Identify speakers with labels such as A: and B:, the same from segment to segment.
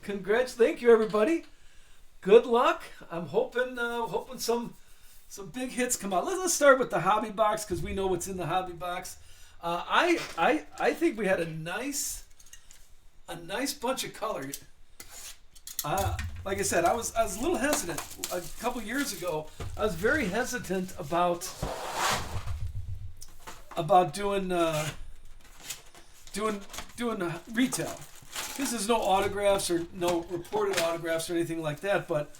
A: Congrats! Thank you, everybody. Good luck. I'm hoping some big hits come out. Let's start with the hobby box because we know what's in the hobby box. I think we had a nice bunch of colors. Like I said, I was a little hesitant a couple years ago. I was very hesitant about doing retail. Because there's no autographs or no reported autographs or anything like that. But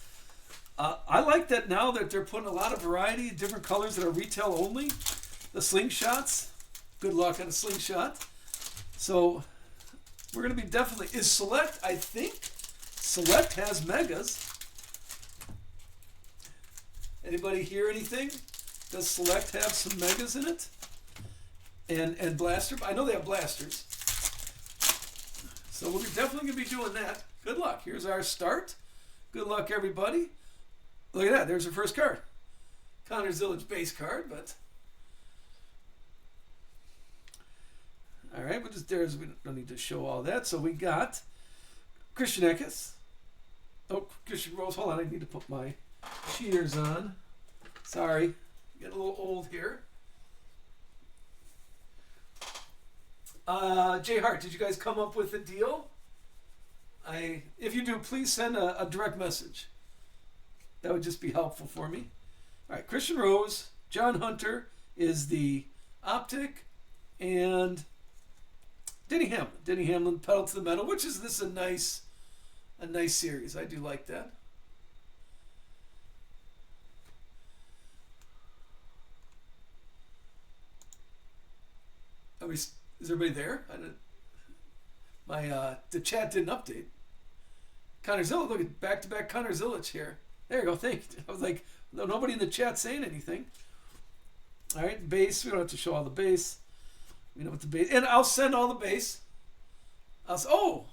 A: I like that now that they're putting a lot of variety, different colors that are retail only. The slingshots. Good luck on a slingshot. So we're going to be definitely... Is Select, I think... Select has megas. Anybody hear anything? Does Select have some megas in it? And blaster? I know they have blasters. So we're definitely going to be doing that. Good luck. Here's our start. Good luck, everybody. Look at that. There's our first card. Connor Zillage base card, but... All right, we don't need to show all that. So we got Christian Eckes. Oh, Christian Rose. Hold on, I need to put my cheaters on. Sorry, getting a little old here. Jay Hart, did you guys come up with a deal? If you do, please send a direct message. That would just be helpful for me. All right, Christian Rose, John Hunter is the optic, and Denny Hamlin. Denny Hamlin, Pedal to the Metal, which is a nice series. I do like that. Is everybody there? The chat didn't update. Connor Zillage, look at back-to-back Connor Zillage here. There you go, thank you. I was like, no, nobody in the chat saying anything. All right, base. We don't have to show all the base. We know what the base, and I'll send all the base. Okay,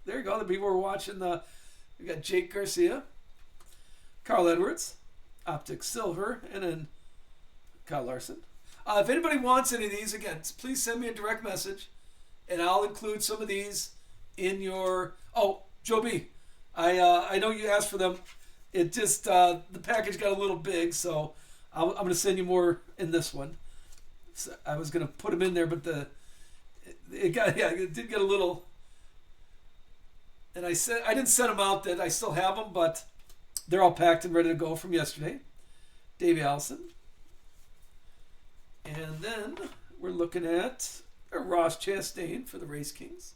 A: there you go. The people were watching we got Jake Garcia, Carl Edwards, Optic Silver, and then Kyle Larson. If anybody wants any of these, again, please send me a direct message, and I'll include some of these in your... Oh, Joe B, I know you asked for them. It just, the package got a little big, so I'm going to send you more in this one. So I was going to put them in there, but it did get a little... And I didn't send them out, that I still have them, but they're all packed and ready to go from yesterday. Davey Allison. And then we're looking at Ross Chastain for the Race Kings.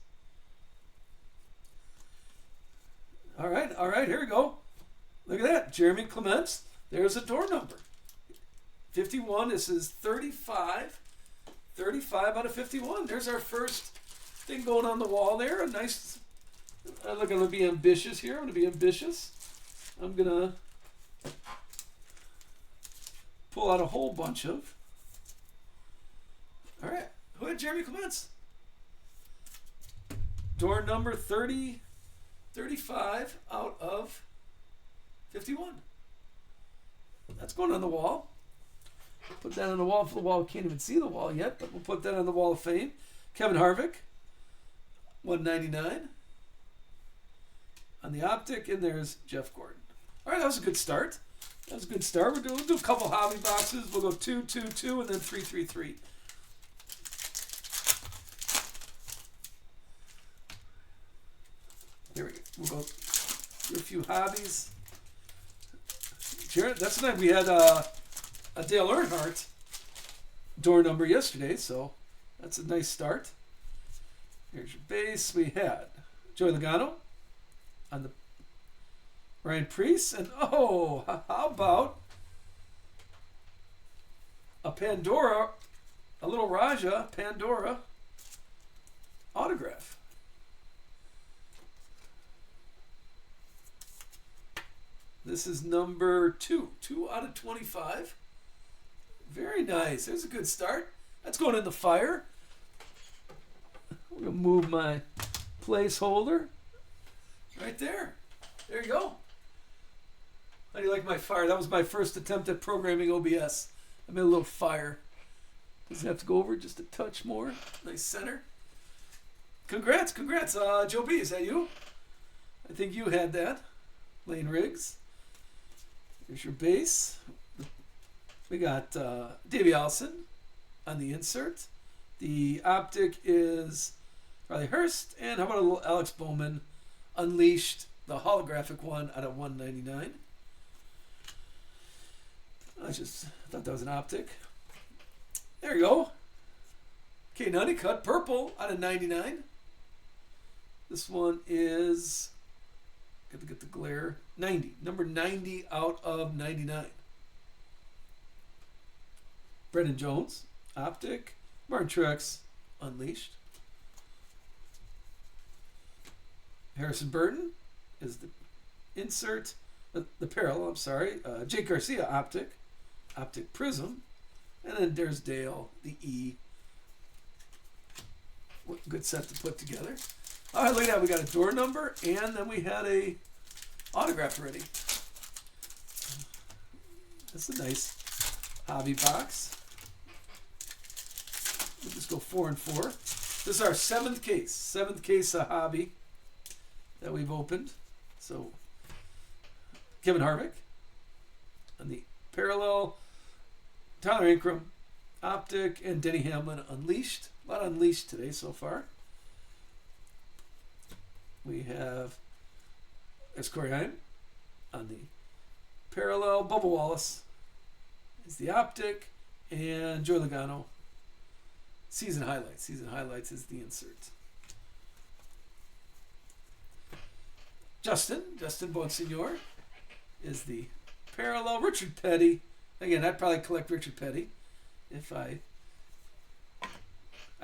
A: All right, here we go. Look at that. Jeremy Clements. There's a door number. 51. This is 35. 35 out of 51. There's our first thing going on the wall there. A nice... I'm going to be ambitious here. I'm going to be ambitious. I'm going to pull out a whole bunch of... All right. Who had Jeremy Clements? Door number 35 out of 51. That's going on the wall. Put that on the wall for the wall. We can't even see the wall yet, but we'll put that on the wall of fame. Kevin Harvick, 199. On the optic, and there's Jeff Gordon. All right, that was a good start. We'll do a couple hobby boxes. We'll go 2, 2, 2, and then 3, 3, 3. Here we go. We'll go do a few hobbies. Jared, that's nice. We had a Dale Earnhardt door number yesterday, so that's a nice start. Here's your base. We had Joey Logano on the Ryan Preece, and how about a Pandora, a little Raja Pandora autograph. This is number 2 out of 25. Very nice. There's a good start. That's going in the fire. We're going to move my placeholder right there. There you go. How do you like my fire? That was my first attempt at programming OBS. I made a little fire. Does it have to go over just a touch more? Nice center. Congrats. Joe B, is that you? I think you had that. Lane Riggs. Here's your base. We got Davey Allison on the insert. The optic is Riley Hurst. And how about a little Alex Bowman Unleashed, the holographic one out of 199. I just thought that was an optic. There you go. Okay, Nutty Cut purple out of 99. This one is, got to get the glare, 90. Number 90 out of 99. Brendan Jones, optic. Martin Truex, Unleashed. Harrison Burton is the insert, the parallel, I'm sorry. Jake Garcia, optic prism. And then there's Dale, the E. What good set to put together. All right, look at that. We got a door number, and then we had a autograph ready. That's a nice hobby box. We'll just go 4 and 4. This is our seventh case of hobby that we've opened. So, Kevin Harvick on the parallel, Tyler Ingram, optic, and Denny Hamlin Unleashed. A lot Unleashed today so far. We have Corey Heim on the parallel, Bubba Wallace is the optic, and Joey Logano. Season highlights. Season highlights is the insert. Justin Bonsignor is the parallel. Richard Petty. Again, I'd probably collect Richard Petty if I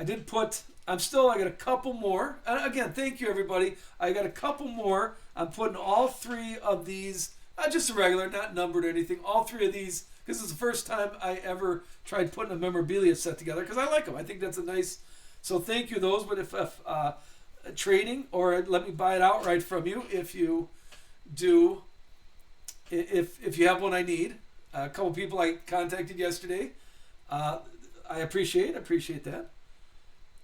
A: did put, I got a couple more. And again, thank you everybody. I got a couple more. I'm putting all 3 of these, not just a regular, not numbered or anything, all 3 of these, because it's the first time I ever tried putting a memorabilia set together, because I like them. I think that's a nice, so thank you those. But if trading, or let me buy it outright from you if you do, if you have one I need. A couple people I contacted yesterday. I appreciate that.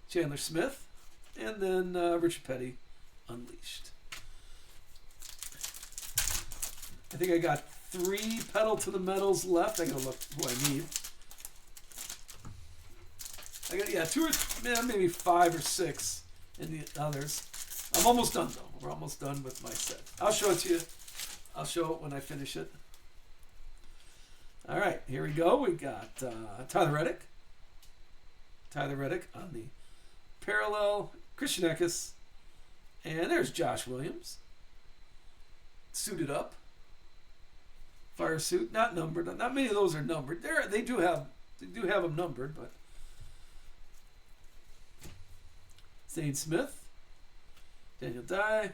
A: Chandler Smith, and then Richard Petty Unleashed. I think I got 3 pedal to the metals left. I gotta look who I need. I got 2 or maybe 5 or 6 in the others. I'm almost done though. We're almost done with my set. I'll show it to you. I'll show it when I finish it. All right, here we go. We got Tyler Reddick on the parallel, Christian Eckes, and there's Josh Williams, suited up, fire suit, not numbered. Not many of those are numbered. They do have them numbered, but Zane Smith, Daniel Dye,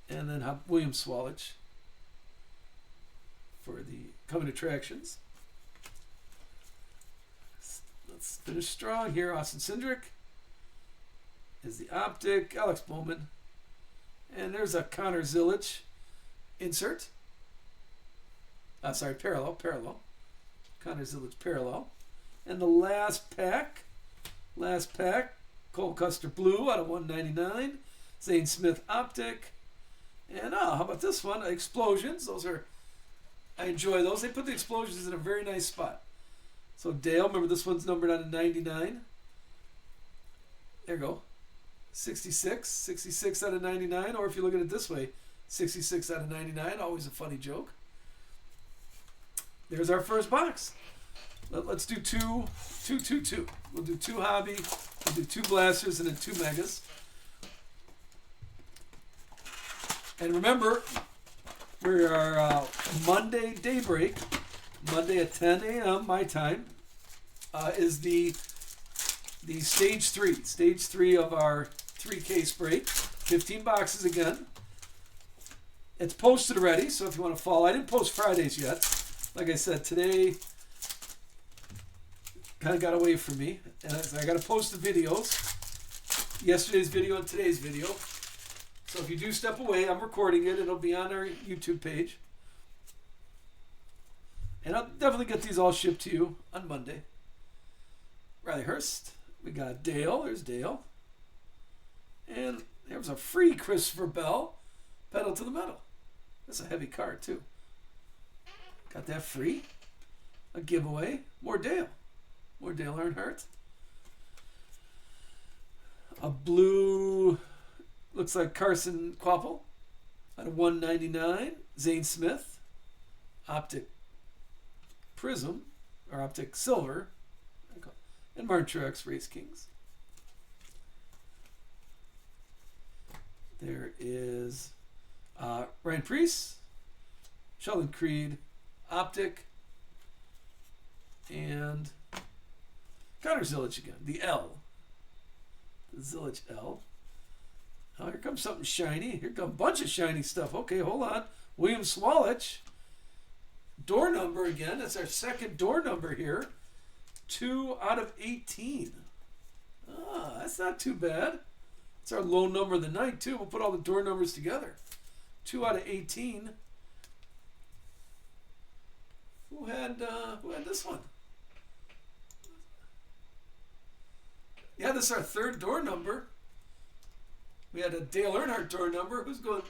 A: and then William Swallich for the coming attractions. Let's finish strong here. Austin Cindric is the optic. Alex Bowman. And there's a Connor Zilic insert. Parallel. Connor Zilic parallel. And the last pack, Cole Custer Blue out of 199. Zane Smith optic. And how about this one? Explosions. I enjoy those. They put the explosions in a very nice spot. So Dale, remember this one's numbered out of 99. There you go. 66 out of 99. Or if you look at it this way, 66 out of 99. Always a funny joke. There's our first box. Let's do two. We'll do 2 hobby, we'll do 2 blasters, and then 2 megas. And remember, we are Monday daybreak, Monday at 10 a.m. my time, is the stage 3 of our 3-case break. 15 boxes again. It's posted already, so if you want to follow, I didn't post Fridays yet. Like I said, today kind of got away from me, and I got to post the videos, yesterday's video and today's video. So if you do step away, I'm recording it. It'll be on our YouTube page. And I'll definitely get these all shipped to you on Monday. Riley Hurst. We got Dale. There's Dale. And there's a free Christopher Bell, Pedal to the Metal. That's a heavy card, too. Got that free. A giveaway. More Dale Earnhardt. A blue, looks like Carson Kvapil out of 199. Zane Smith. Optic Prism, or Optic Silver. And Martin Truex Race Kings. There is Ryan Preece, Sheldon Creed, Optic, and Connor Zilic again. The L. The Zilic L. Oh, here comes something shiny. Here comes a bunch of shiny stuff. Okay, hold on. William Swalich. Door number again. That's our second door number here. 2 out of 18. Ah, that's not too bad. It's our low number of the night, too. We'll put all the door numbers together. 2 out of 18. Who had this one? Yeah, this is our third door number. We had a Dale Earnhardt door number. Who's going?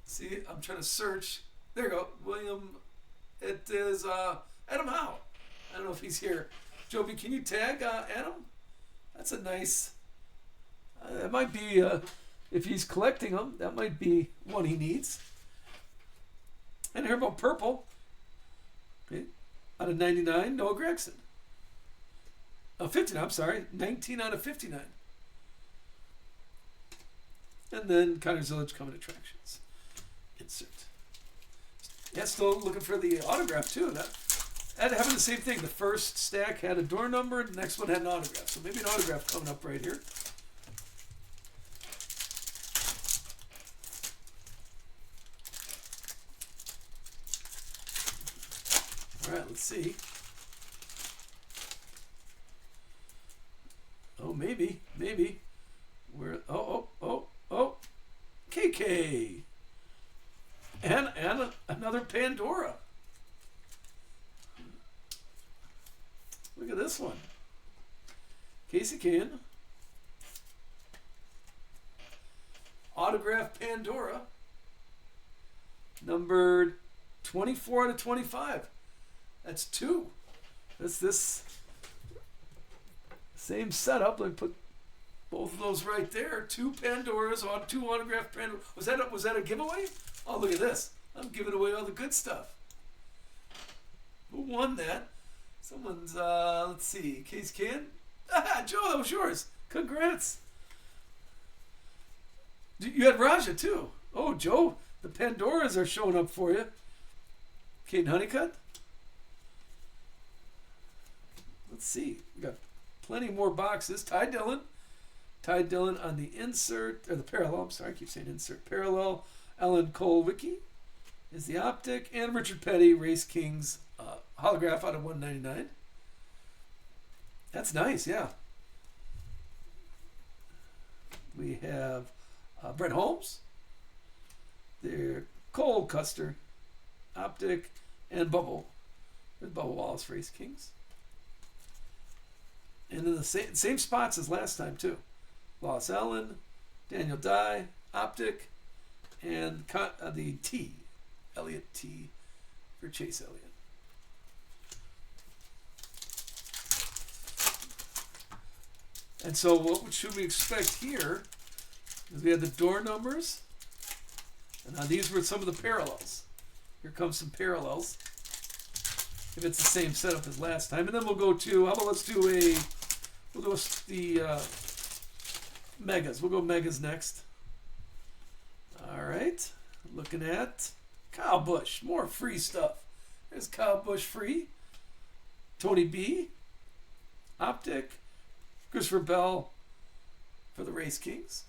A: See, I'm trying to search. There you go. William. It is Adam Howe. I don't know if he's here. Joby, can you tag Adam? That's a nice. That might be, if he's collecting them, that might be one he needs. And here about purple. Okay. Out of 99, Noah Gragson. 59, I'm sorry. 19 out of 59. And then Connor Zilic coming attractions. Insert. Yeah, still looking for the autograph too. That having the same thing. The first stack had a door number, the next one had an autograph. So maybe an autograph coming up right here. All right, let's see. Oh, maybe. Where? Oh. KK. And another Pandora. Look at this one. Casey Can. Autograph Pandora. Numbered 24 out of 25. That's 2. That's this same setup. Let me put both of those right there. 2 Pandoras on 2 autographed Pandoras. Was that a giveaway? Oh, look at this. I'm giving away all the good stuff. Who won that? Someone's, let's see. Case Can? Ah, Joe, that was yours. Congrats. You had Raja, too. Oh, Joe, the Pandoras are showing up for you. Caden Honeycutt? Let's see. We got plenty more boxes. Ty Dillon on the insert, or the parallel. I'm sorry, I keep saying insert. Parallel. Alan Kolwicki is the optic. And Richard Petty, Race Kings holograph out of 199. That's nice, yeah. We have Brett Holmes. There, Cole Custer, optic, and Bubba Wallace, Race Kings. And in the same spots as last time, too. Lois Allen, Daniel Dye, optic, and the T, Elliott T, for Chase Elliott. And so what should we expect here is we had the door numbers. And now these were some of the parallels. Here comes some parallels. If it's the same setup as last time. And then we'll go to, how about let's do the Megas. We'll go Megas next. All right. Looking at Kyle Busch. More free stuff. There's Kyle Busch free. Tony B. Optic. Christopher Bell for the Race Kings.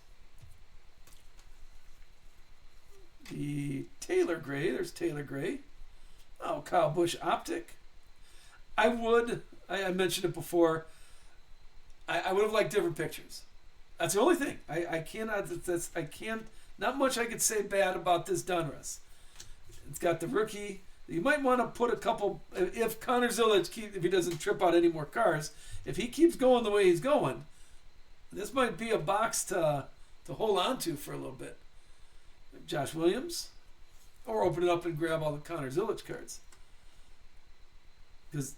A: The Taylor Gray. There's Taylor Gray. Oh, Kyle Busch optic. I mentioned it before. I would have liked different pictures. That's the only thing. I can't. Not much I could say bad about this Donruss. It's got the rookie. You might want to put a couple. If Connor Zilic if he doesn't trip out any more cars, if he keeps going the way he's going, This might be a box to hold on to for a little bit. Josh Williams. Or open it up and grab all the Connor Zilic cards. Because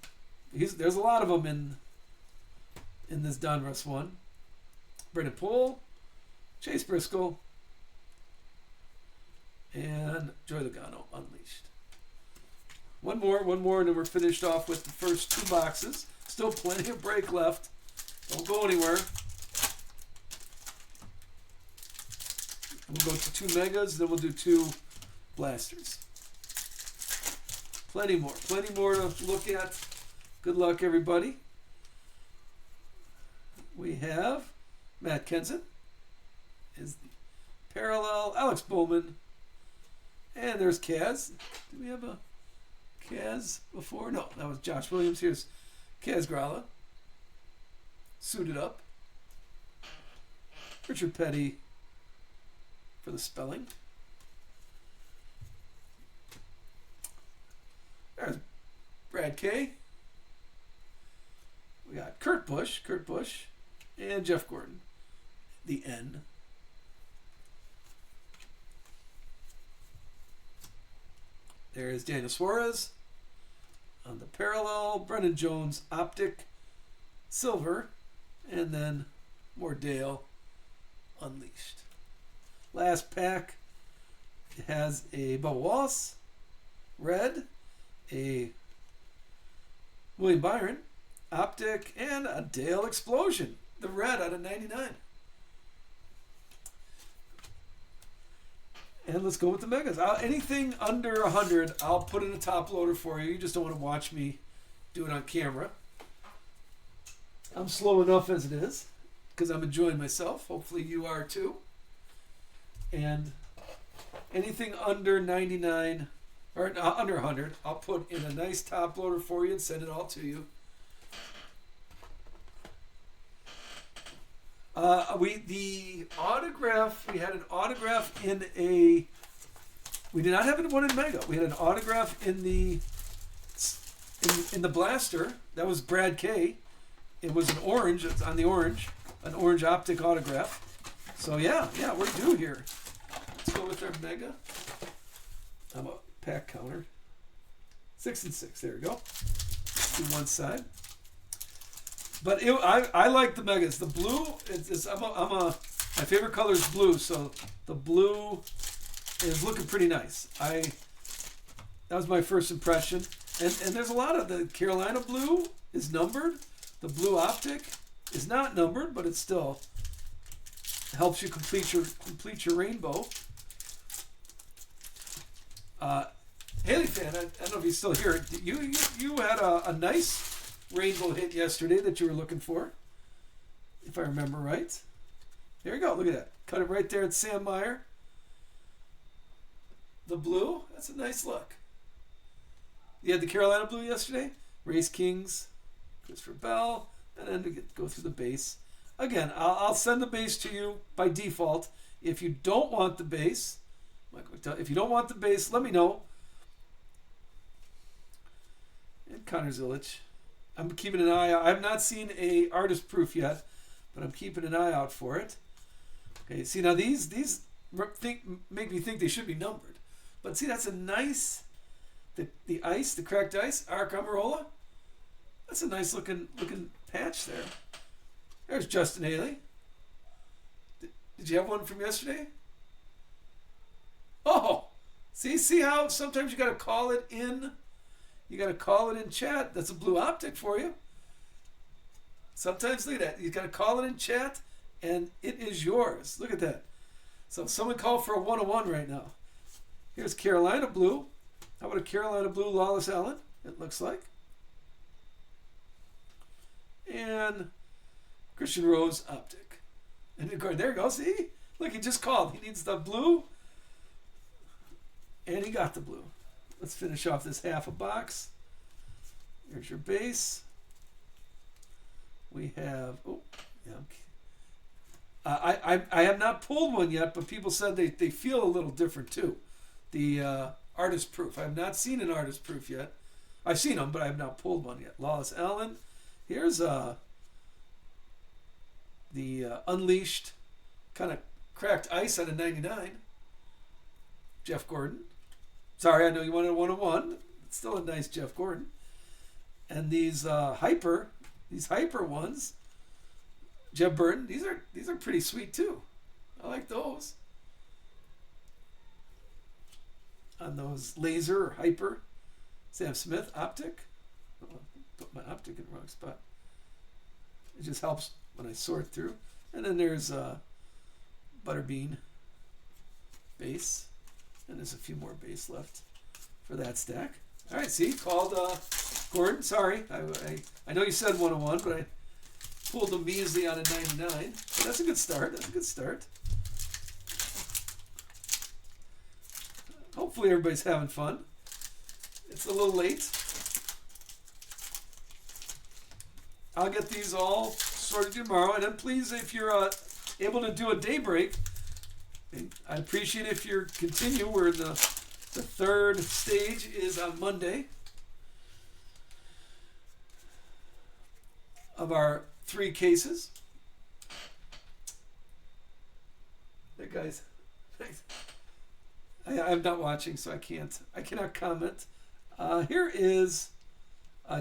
A: there's a lot of them in this Donruss one. Brendan Poole, Chase Briscoe, and Joey Logano unleashed. One more, and then we're finished off with the first 2 boxes. Still plenty of break left. Don't go anywhere. We'll go to 2 megas, then we'll do 2 blasters. Plenty more to look at. Good luck, everybody. We have Matt Kenson is the parallel, Alex Bowman, and there's Kaz. Did we have a Kaz before? No, that was Josh Williams. Here's Kaz Grala, suited up. Richard Petty for the spelling. There's Brad K. We got Kurt Busch, and Jeff Gordon. The N. There's Daniel Suarez on the parallel. Brendan Jones, optic, silver, and then more Dale, unleashed. Last pack has a Bubba Wallace, red, a William Byron, optic, and a Dale Explosion, the red out of 99. And let's go with the megas. Anything under 100, I'll put in a top loader for you. You just don't want to watch me do it on camera. I'm slow enough as it is because I'm enjoying myself. Hopefully you are too. And anything under 99 or under 100, I'll put in a nice top loader for you and send it all to you. We had an autograph in a. We did not have one in Mega. We had an autograph in the blaster. That was Brad K. It was an orange. It's on the orange, an orange optic autograph. So yeah, we're due here. Let's go with our Mega. I'm a pack counter. 6 and 6. There we go. Do one side. But I like the megas. The blue, my favorite color is blue, so the blue is looking pretty nice. That was my first impression. And there's a lot of the Carolina blue is numbered. The blue optic is not numbered, but it still helps you complete your rainbow. Haley fan, I don't know if he's still here. You had a nice rainbow hit yesterday that you were looking for, if I remember right. There you go. Look at that. Cut it right there at Sam Meyer. The blue. That's a nice look. You had the Carolina blue yesterday. Race Kings, Christopher Bell, and then to go through the base. Again, I'll send the base to you by default. If you don't want the base, let me know. And Connor Zilic. I'm keeping an eye out. I've not seen a artist proof yet, but I'm keeping an eye out for it. Okay, see now these make me think they should be numbered. But see, that's a nice, the ice, the cracked ice, Arc Amarola. That's a nice looking patch there. There's Justin Haley. Did you have one from yesterday? Oh, see how sometimes you got to call it in. You got to call it in chat. That's a blue optic for you. Sometimes look at that. You got to call it in chat, and it is yours. Look at that. So someone called for a 101 right now. Here's Carolina blue. How about a Carolina blue Lawless Allen? It looks like. And Christian Rose optic. And there you go. See? Look, he just called. He needs the blue. And he got the blue. Let's finish off this half a box. Here's your base. We have. Oh, yeah. I have not pulled one yet, but people said they feel a little different too. The artist proof. I have not seen an artist proof yet. I've seen them, but I have not pulled one yet. Lawless Allen. Here's The Unleashed kind of cracked ice out of 99. Jeff Gordon. Sorry, I know you wanted a 101. It's still a nice Jeff Gordon. And these hyper ones, Jeb Burton. These are pretty sweet too. I like those. On those laser or hyper, Sam Smith optic. Oh, put my optic in the wrong spot. It just helps when I sort through. And then there's Butterbean base, and there's a few more base left for that stack. All right, see, called Gordon. Sorry, I know you said 101, but I pulled a measly out of 99. But that's a good start. Hopefully everybody's having fun. It's a little late. I'll get these all sorted tomorrow, and then please, if you're able to do a daybreak, I appreciate if you continue. We're in the third stage is on Monday of our 3 cases. Hey guys, I'm not watching, so I cannot comment. Here is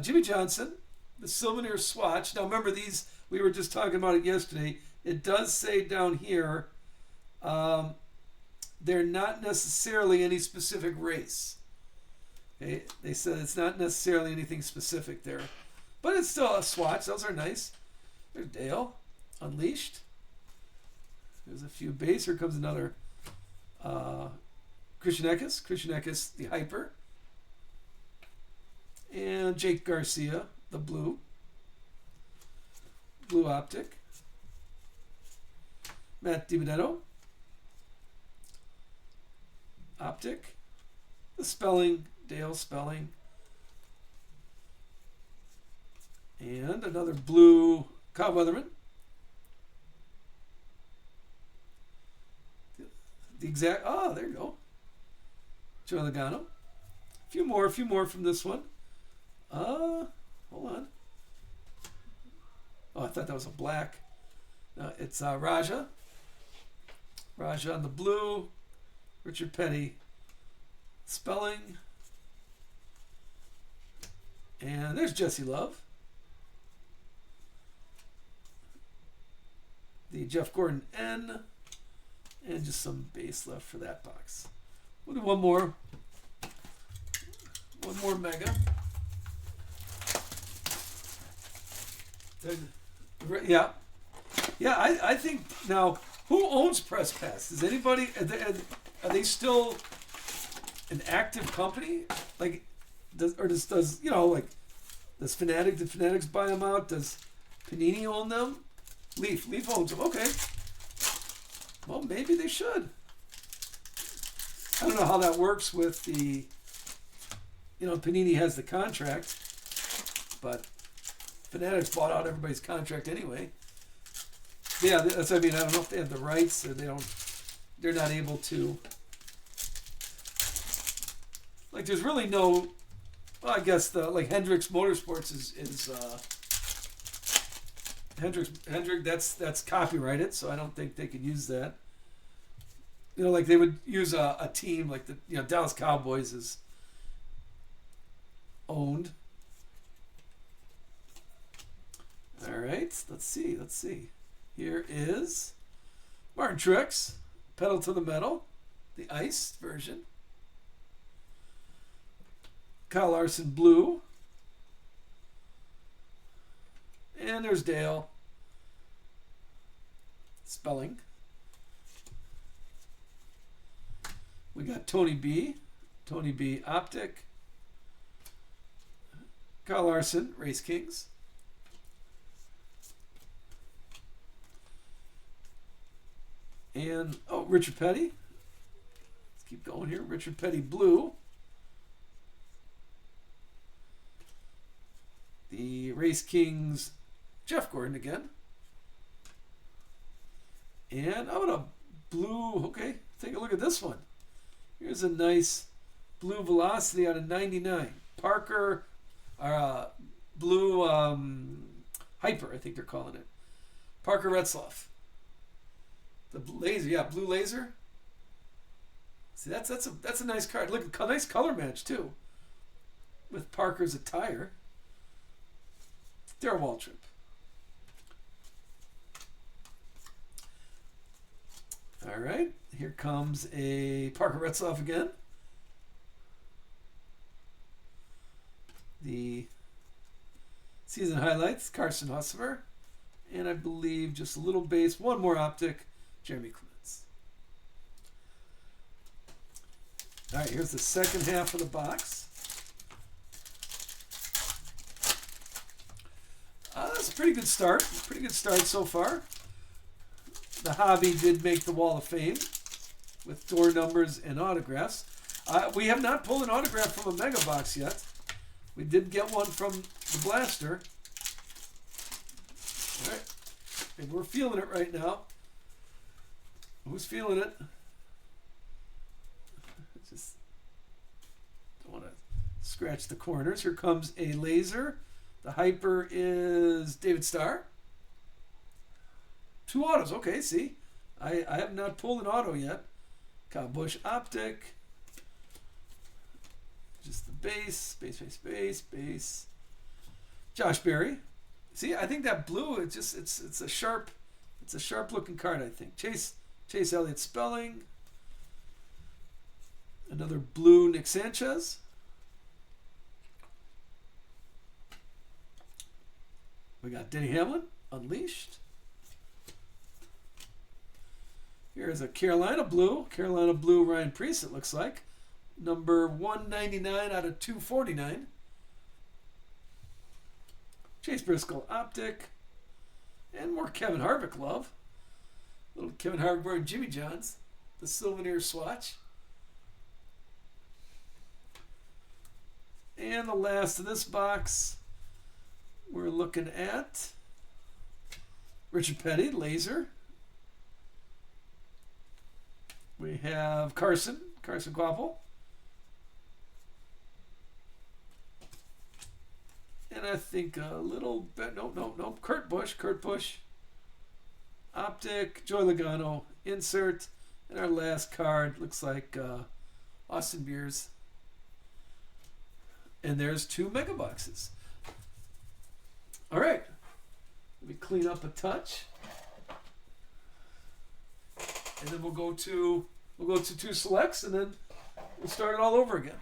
A: Jimmy Johnson, the Souvenir Swatch. Now remember these, we were just talking about it yesterday. It does say down here, they're not necessarily any specific race. Okay? They said it's not necessarily anything specific there. But it's still a swatch. Those are nice. There's Dale, Unleashed. There's a few base. Here comes another Christian Eckes, the Hyper. And Jake Garcia, the Blue Optic. Matt DiBenedetto, Optic. The Spelling, Dale Spelling. And another blue Kyle Weatherman. The exact, there you go. Joe Logano. A few more from this one. Hold on. Oh, I thought that was a black. No, it's Raja. Raja on the blue. Richard Petty Spelling. And there's Jesse Love. The Jeff Gordon N. And just some base left for that box. We'll do one more. One more mega. Yeah. Yeah, I think now, who owns Press Pass? Does anybody, are they still an active company? Like, does Fanatics buy them out? Does Panini own them? Leaf owns them. Okay. Well, maybe they should. I don't know how that works with the, Panini has the contract, but Fanatics bought out everybody's contract anyway. Yeah, that's what I mean. I don't know if they have the rights or they're not able to. Like, there's really no, well, I guess Hendrix Motorsports is Hendrix, that's copyrighted, so I don't think they could use that. Like they would use a team like the Dallas Cowboys is owned. All right, let's see. Here is Martin Truex, Pedal to the Metal, the Ice version. Kyle Larson Blue. And there's Dale Spelling. We got Tony B Optic. Kyle Larson, Race Kings. And, Richard Petty. Let's keep going here. Richard Petty Blue. The Race Kings, Jeff Gordon again. And how about a blue, okay, take a look at this one. Here's a nice blue Velocity out of 99. Parker, blue Hyper, I think they're calling it. Parker Retzlaff. The laser, yeah, blue laser. See, that's a nice card. Look, a nice color match too, with Parker's attire. Darryl Waltrip. All right, here comes a Parker Retzlaff again. The season highlights, Carson Hussover. And I believe just a little base, one more optic, Jeremy Clements. All right, here's the second half of the box. That's a pretty good start. Pretty good start so far. The hobby did make the Wall of Fame with door numbers and autographs. We have not pulled an autograph from a mega box yet. We did get one from the Blaster. All right. And we're feeling it right now. Who's feeling it? Just don't want to scratch the corners. Here comes a laser. The hyper is David Starr. 2 autos. Okay, see. I have not pulled an auto yet. Kyle Busch optic. Just the base. Josh Berry. See, I think that blue, it's a sharp looking card, I think. Chase Elliott Spelling. Another blue Nick Sanchez. We got Denny Hamlin, Unleashed. Here's a Carolina blue Ryan Preece, it looks like. Number 199 out of 249. Chase Briscoe optic. And more Kevin Harvick love. Little Kevin Harvick wearing Jimmy John's. The souvenir swatch. And the last of this box, we're looking at Richard Petty, laser. We have Carson Quapple. And I think a little bit, no, Kurt Busch. Optic, Joey Logano, insert. And our last card looks like Austin Beers. And there's 2 mega boxes. All right. Let me clean up a touch. And then we'll go to 2 selects, and then we'll start it all over again.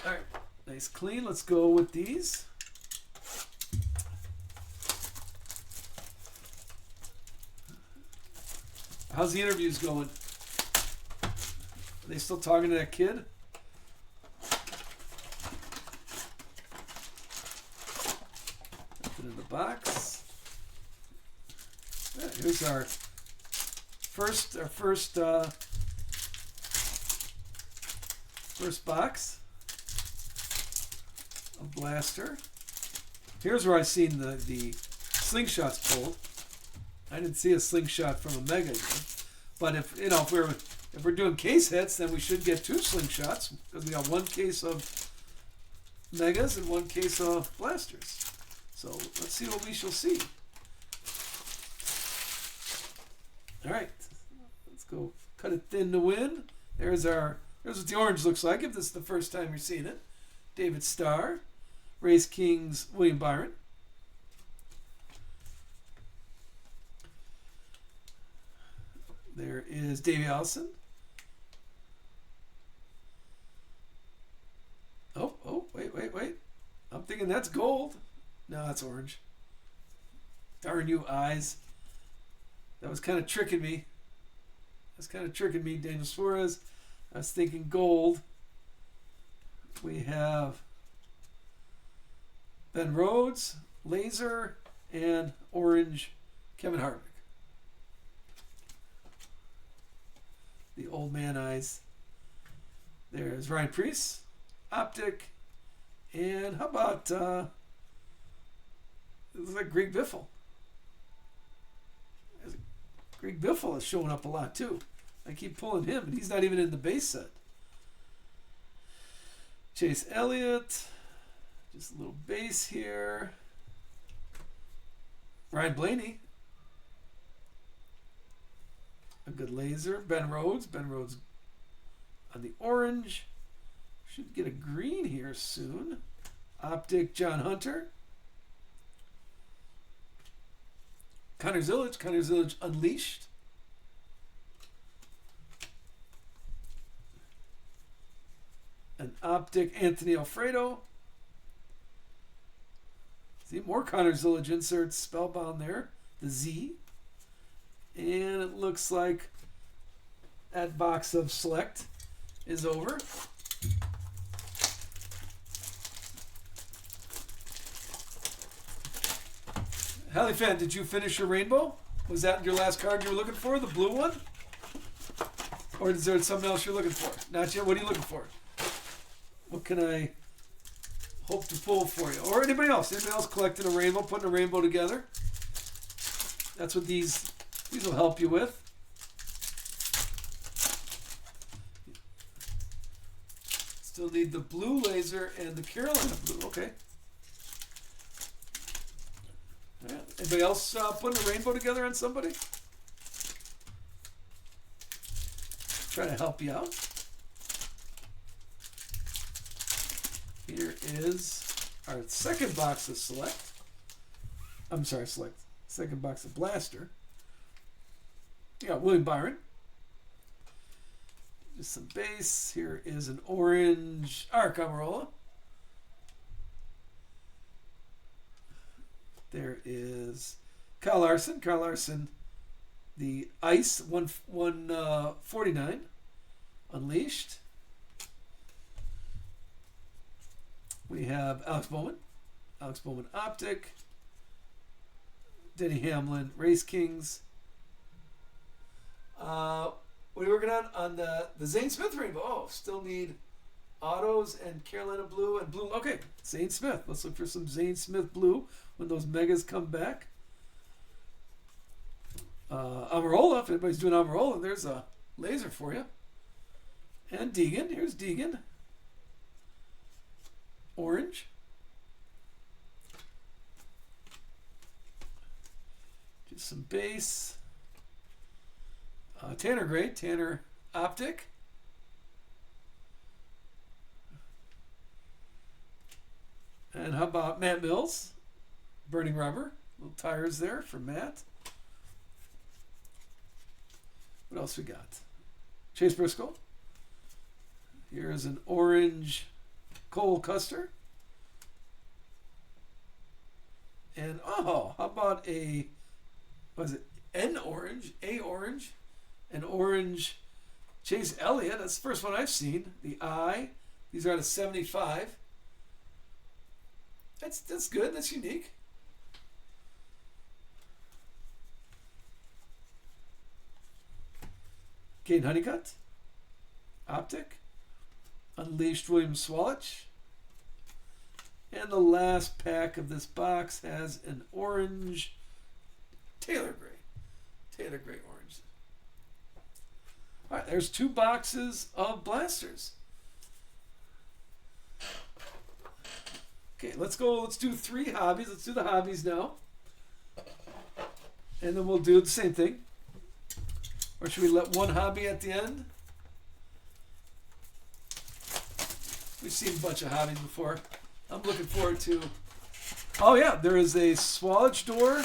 A: All right, nice clean. Let's go with these. How's the interviews going? Are they still talking to that kid? Put it in the box. Yeah, here's our first box of Blaster. Here's where I've seen the slingshots pulled. I didn't see a slingshot from a Mega yet. But if we're doing case hits, then we should get 2 slingshots because we got 1 case of Megas and 1 case of Blasters. So let's see what we shall see. All right, let's go cut it thin to win. There's what the orange looks like if this is the first time you're seeing it. David Starr, Race Kings, William Byron. There is Davey Allison. Oh, wait. I'm thinking that's gold. No, that's orange. Darn you, eyes. That was kind of tricking me. Daniel Suarez. I was thinking gold. We have Ben Rhodes, laser, and orange Kevin Harvick. The old man eyes. There's Ryan Preece, optic, and how about it looks like Greg Biffle. Greg Biffle is showing up a lot too. I keep pulling him, and he's not even in the base set. Chase Elliott, Just a little base here. Ryan Blaney. A good laser. Ben Rhodes. Ben Rhodes on the orange. Should get a green here soon. Optic John Hunter. Connor Zillage. Connor Zillage Unleashed. An optic Anthony Alfredo. See, more Connor Zillage inserts. Spellbound there. The Z. And it looks like that box of Select is over. Halifan, did you finish your rainbow? Was that your last card you were looking for, the blue one? Or is there something else you're looking for? Not yet. What are you looking for? What can I hope to pull for you? Or anybody else? Anybody else collecting a rainbow, putting a rainbow together? That's what these will help you with. Still need the blue laser and the Carolina blue. Okay. All right. Anybody else putting a rainbow together on somebody? Try to help you out. Here is our second box of Select. I'm sorry, Select. Second box of Blaster. You got William Byron. Just some base. Here is an orange Arc Amarola. There is Kyle Larson. Kyle Larson, the Ice 149 Unleashed. We have Alex Bowman. Alex Bowman Optic. Denny Hamlin Race Kings. What are you working on the Zane Smith rainbow? Oh, still need autos and Carolina blue and blue. Okay, Zane Smith. Let's look for some Zane Smith blue when those megas come back. Amarola, if anybody's doing Amarola, there's a laser for you. And Deegan. Here's Deegan. Orange. Just some base. Tanner Gray, Tanner Optic. And how about Matt Mills? Burning Rubber. Little tires there for Matt. What else we got? Chase Briscoe. Here's an orange Cole Custer. And oh, how about a, what is it? An orange, an orange Chase Elliott. That's the first one I've seen. The I. These are out of 75. That's good. That's unique. Caden Honeycutt. Optic. Unleashed William Swalich. And the last pack of this box has an orange Taylor Gray. Taylor Gray orange. All right, there's 2 boxes of blasters. Okay, let's go. Let's do 3 hobbies. Let's do the hobbies now. And then we'll do the same thing. Or should we let one hobby at the end? We've seen a bunch of hobbies before. I'm looking forward to... Oh, yeah, there is a Swalich door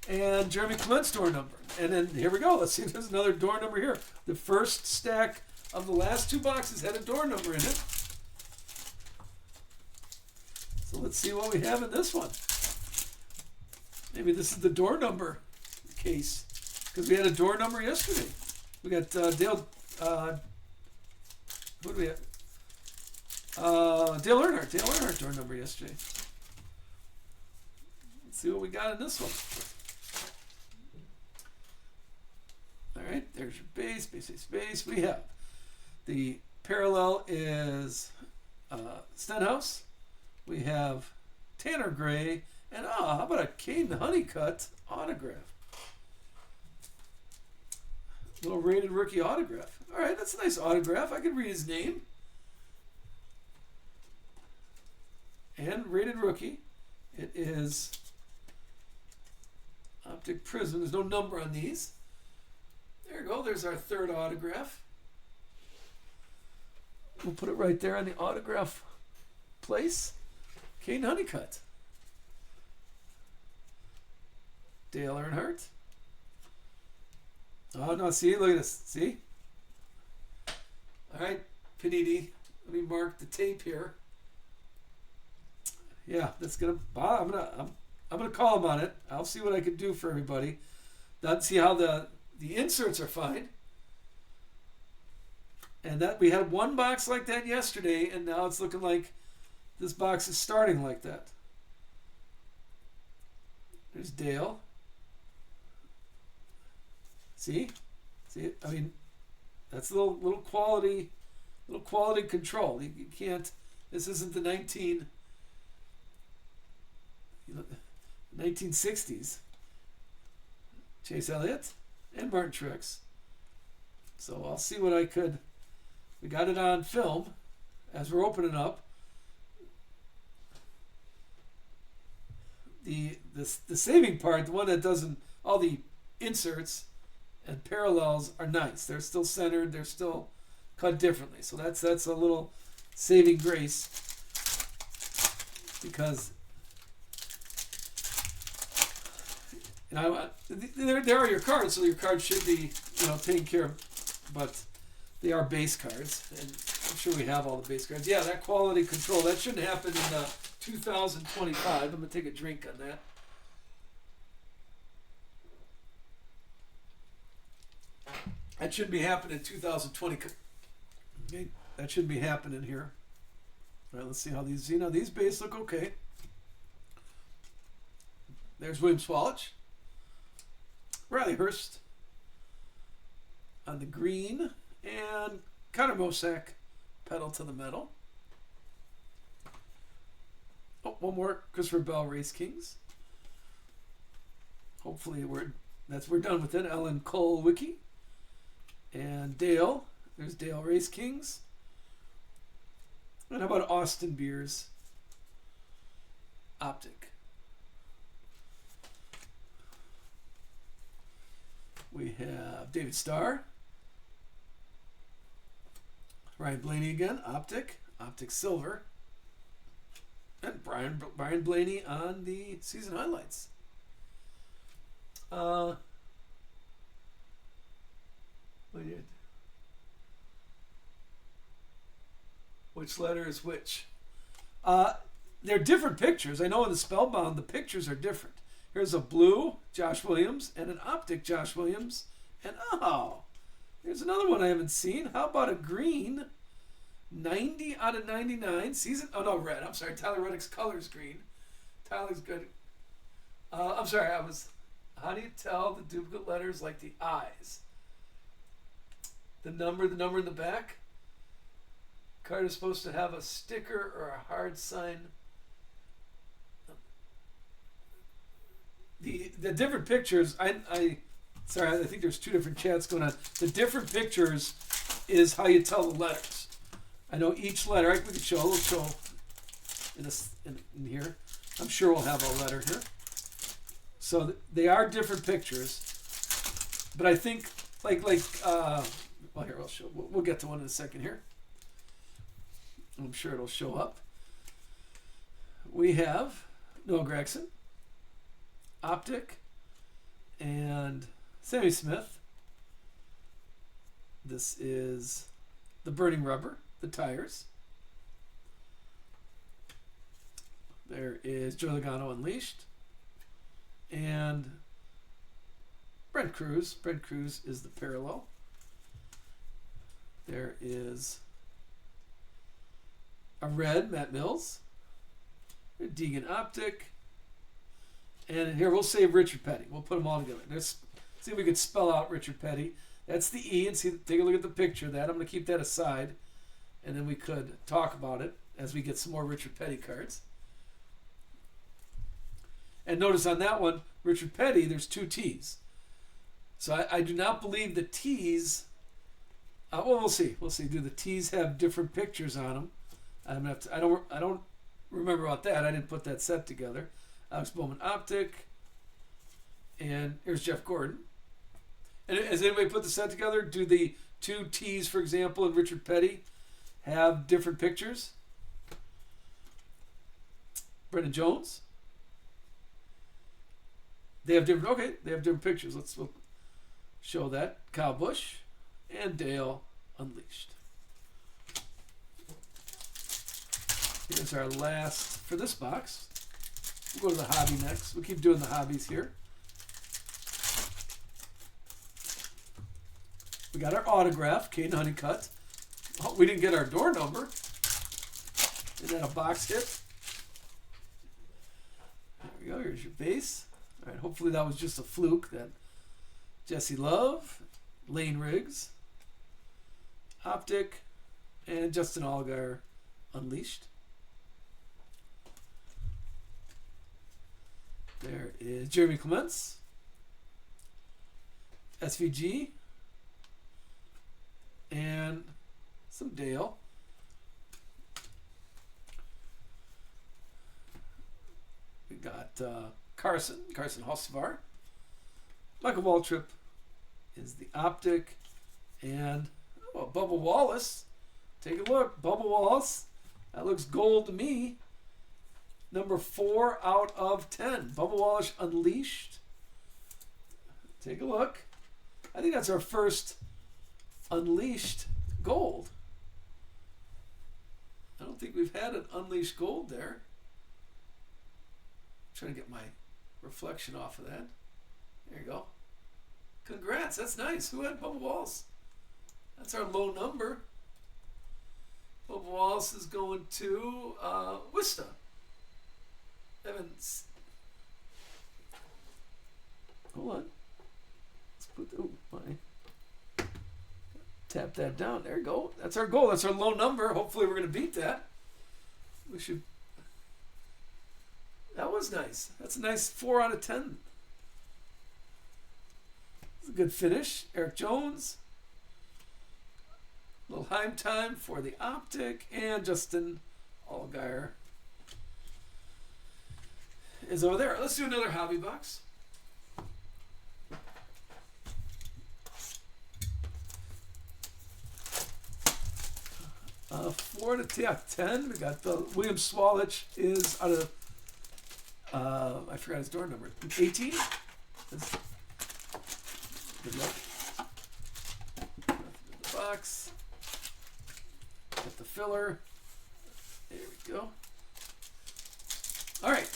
A: and Jeremy Clement's door number. And then here we go. Let's see if there's another door number here. The first stack of the last 2 boxes had a door number in it. So let's see what we have in this one. Maybe this is the door number case. Because we had a door number yesterday. We got Dale... what do we have? Dale Earnhardt. Dale Earnhardt door number yesterday. Let's see what we got in this one. All right, there's your base, base. We have the parallel is Stenhouse. We have Tanner Gray. And how about a Caden Honeycutt autograph? Little rated rookie autograph. All right, that's a nice autograph. I can read his name. and rated rookie. It is Optic Prism. There's no number on these. There you go. There's our third autograph. We'll put it right there on the autograph place. Kane Honeycutt. Dale Earnhardt. Oh, no, see? Look at this. See? All right, Panini. Let me mark the tape here. Yeah, that's gonna. I'm gonna call him on it. I'll see what I can do for everybody. Let's see how the inserts are fine. And that we had one box like that yesterday, and now it's looking like this box is starting like that. There's Dale. See? I mean, that's a little quality control. You can't. This isn't the 1960s. Chase Elliott and Martin Truex. So I'll see what I could. We got it on film as we're opening up. The saving part, the one that doesn't, all the inserts and parallels are nice. They're still centered. They're still cut differently. So that's a little saving grace, because there are your cards, so your cards should be taken care of, but they are base cards, and I'm sure we have all the base cards. Yeah, that quality control, that shouldn't happen in 2025. I'm gonna take a drink on that. That shouldn't be happening in 2020. Okay, that shouldn't be happening here. All right, let's see how these. These base look okay. There's William Swalich. Riley Hurst on the green, and Connor Mosack, pedal to the metal. Oh, one more Christopher Bell Race Kings. Hopefully we're done with it. Ellen Cole Wiki. And Dale. There's Dale Race Kings. And how about Austin Beers Optic? We have David Starr. Ryan Blaney again, Optic Silver. And Brian Blaney on the season highlights. Which letter is which? They're different pictures. I know in the Spellbound, the pictures are different. Here's a blue Josh Williams and an Optic Josh Williams. And here's another one I haven't seen. How about a green 90 out of 99 season? Oh, no, red. I'm sorry. Tyler Reddick's color's green. Tyler's good. I'm sorry. How do you tell the duplicate letters like the eyes? The number in the back? Card is supposed to have a sticker or a hard sign. The different pictures, I think there's two different chats going on. The different pictures is how you tell the letters. I know each letter, we can show, we'll show in here. I'm sure we'll have a letter here. So they are different pictures, but I think well, here I'll show. We'll get to one in a second here. I'm sure it'll show up. We have Noah Gragson, Optic, and Sammy Smith. This is the burning rubber, the tires. There is Joey Logano Unleashed. And Brent Cruz. Brent Cruz is the parallel. There is a red Matt Mills. A Deegan Optic. And here we'll save Richard Petty. We'll put them all together. Let's see if we can spell out Richard Petty. That's the E, and take a look at the picture of that. I'm going to keep that aside, and then we could talk about it as we get some more Richard Petty cards. And notice on that one, Richard Petty, there's two T's. So I do not believe the T's. Well, we'll see. We'll see. Do the T's have different pictures on them? I don't remember about that. I didn't put that set together. Alex Bowman Optic. And here's Jeff Gordon. And has anybody put the set together? Do the two T's, for example, and Richard Petty have different pictures? Brendan Jones. They have different. Okay, they have different pictures. We'll show that. Kyle Busch and Dale Unleashed. Here's our last for this box. We'll go to the hobby next. We'll keep doing the hobbies here. We got our autograph, Caden Honeycutt. Oh, we didn't get our door number. Isn't that a box hit? There we go. Here's your base. All right. Hopefully that was just a fluke. That Jesse Love, Lane Riggs, Optic, and Justin Allgaier Unleashed. There is Jeremy Clements, SVG, and some Dale. We got Carson Hocevar. Michael Waltrip is the Optic. And Bubba Wallace. Take a look. Bubba Wallace. That looks gold to me. Number 4 out of 10. Bubba Wallace Unleashed. Take a look. I think that's our first Unleashed gold. I don't think we've had an Unleashed gold there. I'm trying to get my reflection off of that. There you go. Congrats. That's nice. Who had Bubba Wallace? That's our low number. Bubba Wallace is going to Wista. Evans. Hold on. Let's put tap that down. There you go. That's our goal. That's our low number. Hopefully we're going to beat that. We should. That was nice. That's a nice 4 out of 10. It's a good finish. Eric Jones. A little Heim time for the Optic. And Justin Allgaier is over there. Let's do another hobby box. 4 to 10. We got the William Swalich is out of I forgot his door number. 18. Good luck. The box. Get the filler. There we go. All right.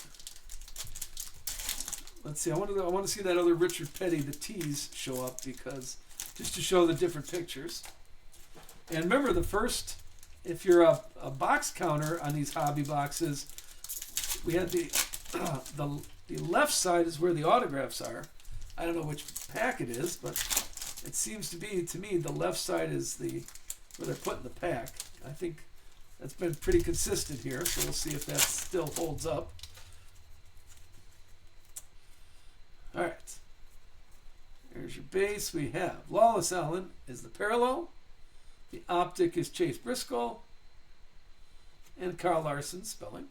A: Let's see. I want to see that other Richard Petty, the T's, show up because just to show the different pictures. And remember, the first, if you're a box counter on these hobby boxes, we had the left side is where the autographs are. I don't know which pack it is, but it seems to be, to me, the left side is where they're putting the pack. I think that's been pretty consistent here, so we'll see if that still holds up. All right. There's your base. We have Lawless Allen is the parallel. The Optic is Chase Briscoe. And Carl Larson spelling.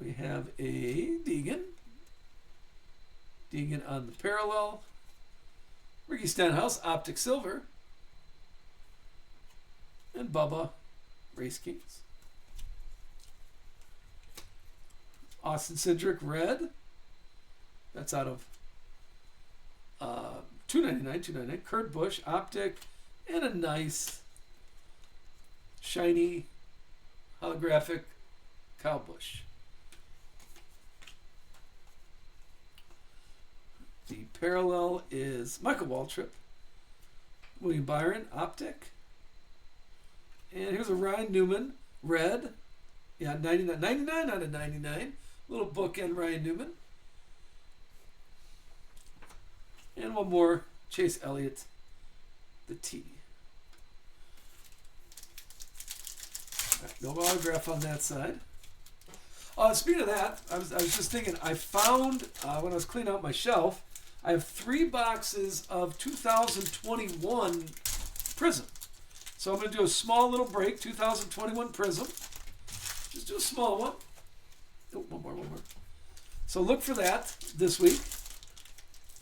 A: We have a Deegan. Deegan on the parallel. Ricky Stenhouse, Optic Silver. And Bubba, Race Kings. Austin Cindric, red. That's out of $2.99. Kurt Busch, Optic. And a nice, shiny, holographic Kyle Busch. The parallel is Michael Waltrip, William Byron, Optic. And here's a Ryan Newman, red. Yeah, 99 out of 99. Little bookend Ryan Newman. And one more, Chase Elliott, the T. Right, no autograph on that side. Speaking of that, I was just thinking, I found, when I was cleaning out my shelf, I have 3 boxes of 2021 Prism. So I'm going to do a small little break, 2021 Prism. Just do a small one. Oh, one more. So look for that this week.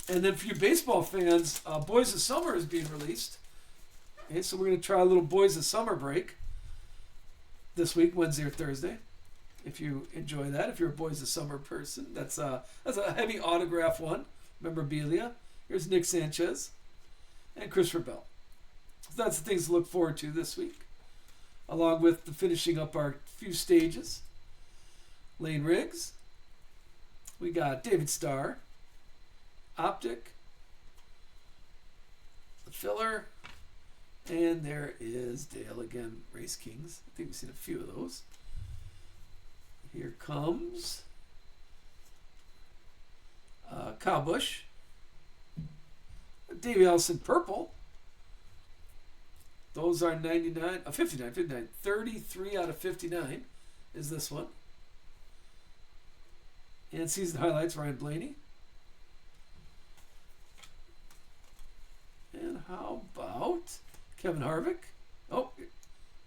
A: And then for you baseball fans, Boys of Summer is being released. Okay, so we're going to try a little Boys of Summer break this week, Wednesday or Thursday. If you enjoy that, if you're a Boys of Summer person, that's a heavy autograph one, memorabilia. Here's Nick Sanchez and Christopher Bell. So that's the things to look forward to this week, along with the finishing up our few stages. Lane Riggs. We got David Starr, Optic, the filler, and there is Dale again, Race Kings. I think we've seen a few of those. Here comes Kyle Busch, Davey Allison purple. Those are 59. 33 out of 59 is this one. And season highlights, Ryan Blaney. And how about Kevin Harvick? Oh,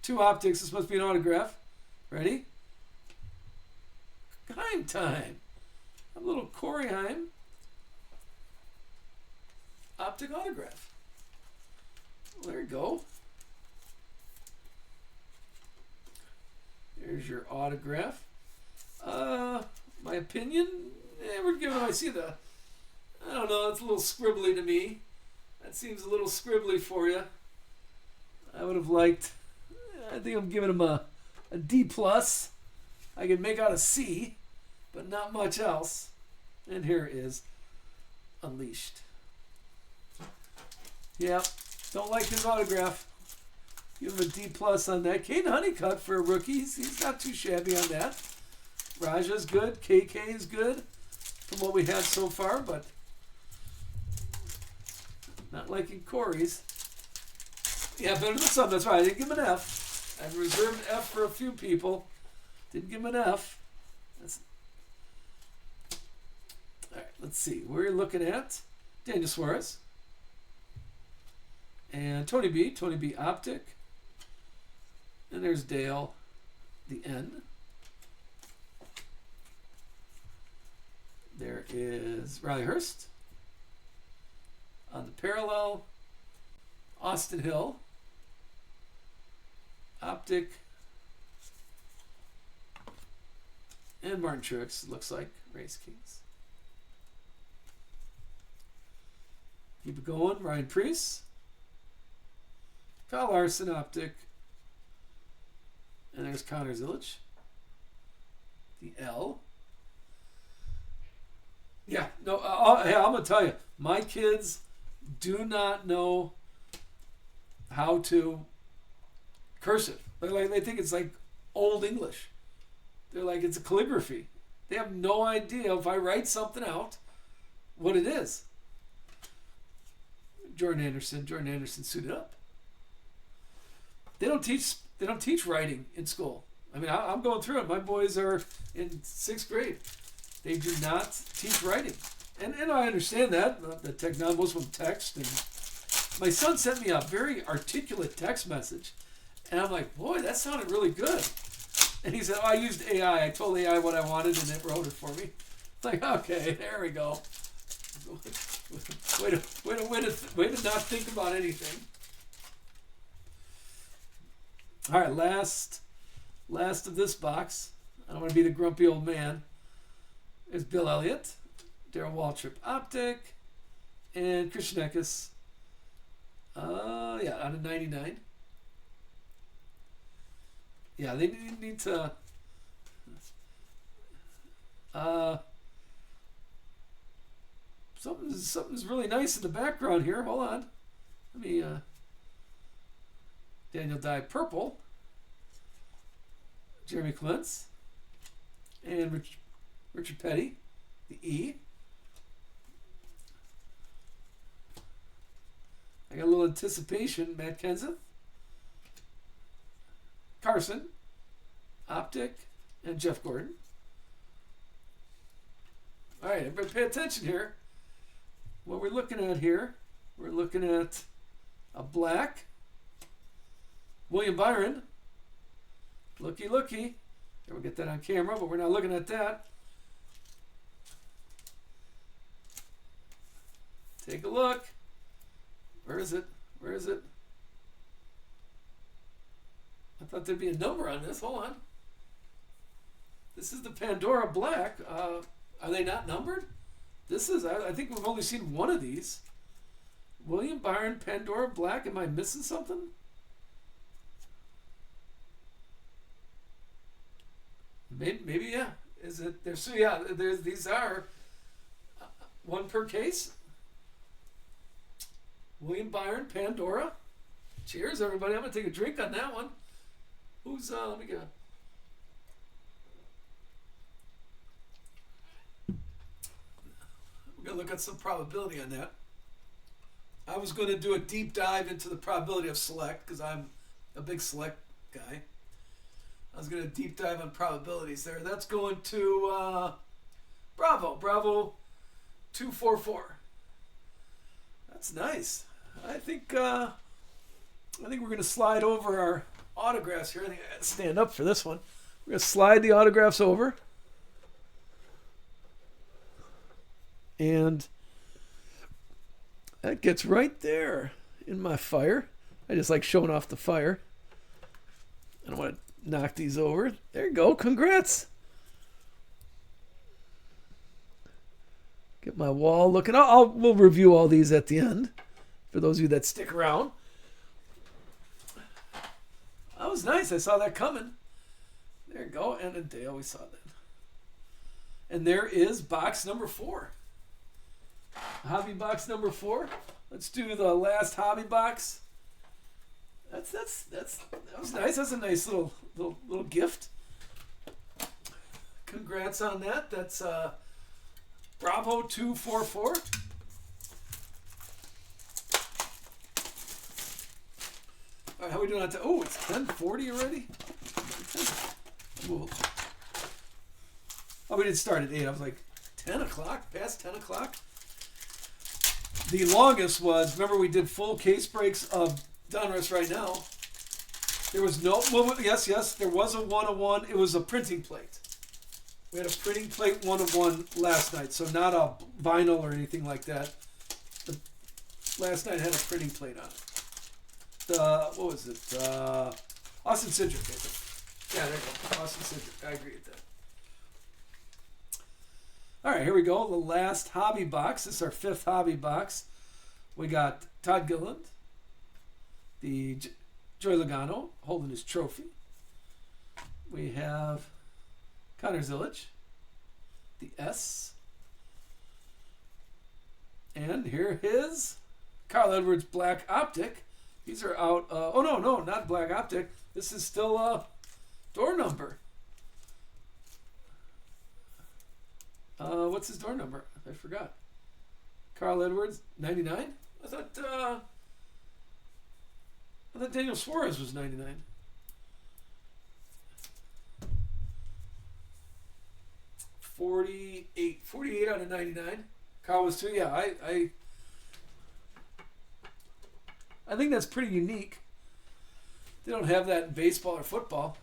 A: 2 optics. This must be an autograph. Ready? Heim time. A little Corey Heim. Optic autograph. Well, there you go. There's your autograph. My opinion? We're giving I don't know, it's a little scribbly to me. That seems a little scribbly for you. I would have liked, I think I'm giving him a D+. I could make out a C, but not much else. And here is Unleashed. Yeah, don't like his autograph. Give him a D+ on that. Caden Honeycutt for a rookie. He's not too shabby on that. Raja's good. KK is good from what we had so far, but not liking Corey's. Yeah, better than some. That's right. I didn't give him an F. I reserved F for a few people. Didn't give him an F. All right, let's see. We're looking at Daniel Suarez and Tony B Optic. And there's Dale, the N. There is Riley Hurst on the parallel. Austin Hill, Optic, and Martin Truex, looks like, Race Kings. Keep it going. Ryan Preece, Kyle Larson, Optic, and there's Connor Zilic, the L. Yeah, no, hey, I'm going to tell you, my kids do not know how to cursive. They think it's like old English. They're like, it's a calligraphy. They have no idea if I write something out what it is. Jordan Anderson suited up. They don't teach writing in school. I mean, I'm going through it. My boys are in 6th grade. They do not teach writing. And I understand that. The technology, most of them text. And my son sent me a very articulate text message. And I'm like, boy, that sounded really good. And he said, I used AI. I told AI what I wanted and it wrote it for me. It's like, okay, there we go. Way to not think about anything. All right, last of this box. I don't want to be the grumpy old man. There's Bill Elliott, Darrell Waltrip Optic, and Christian Eckes. Out of 99. Yeah, they need to. Something's really nice in the background here. Hold on. Let me. Daniel Dye purple. Jeremy Clements, and Richard Petty, the E. I got a little anticipation. Matt Kenseth, Carson, Optic, and Jeff Gordon. All right, everybody pay attention here. What we're looking at here, we're looking at a black William Byron. Looky, looky. Here, we'll get that on camera, but we're not looking at that. Take a look. Where is it? Where is it? I thought there'd be a number on this. Hold on. This is the Pandora Black. Are they not numbered? This is, I think we've only seen one of these. William Byron, Pandora Black. Am I missing something? Maybe yeah. Is it there? So yeah, these are one per case. William Byron, Pandora. Cheers, everybody. I'm gonna take a drink on that one. Who's let me go. We're gonna look at some probability on that. I was going to do a deep dive into the probability of select because I'm a big select guy. I was going to deep dive on probabilities there. That's going to Bravo 244. That's nice. I think we're going to slide over our autographs here. I think I got to stand up for this one. We're going to slide the autographs over. And that gets right there in my fire. I just like showing off the fire. I don't want to knock these over. There you go. Congrats. Get my wall looking. We'll review all these at the end for those of you that stick around. That was nice. I saw that coming. There you go. And they always saw that. And there is box number 4. Hobby box number 4. Let's do the last hobby box. That was nice. That's a nice little gift. Congrats on that. That's Bravo 244. All right, how are we doing on time? Oh, it's 10:40 already. Cool. Oh, we didn't start at 8. I was like 10 o'clock, past 10 o'clock. The longest was, remember we did full case breaks of Donruss right now. There was no, well, yes, there was a 101. It was a printing plate. We had a printing plate 101 last night, so not a vinyl or anything like that. The last night had a printing plate on it. What was it? Austin Cedric, I think. Yeah, there you go. Austin Cedric. I agree with that. All right, here we go. The last hobby box. This is our 5th hobby box. We got Todd Gilliland, the Joey Logano holding his trophy. We have Connor Zilic, the S. And here is Carl Edwards Black Optic. These are out. Oh, no, not Black Optic. This is still a door number. What's his door number? I forgot. Carl Edwards, 99? I thought Daniel Suarez was 99. $48 out of 99. Carl was 2. Yeah, I think that's pretty unique. They don't have that in baseball or football.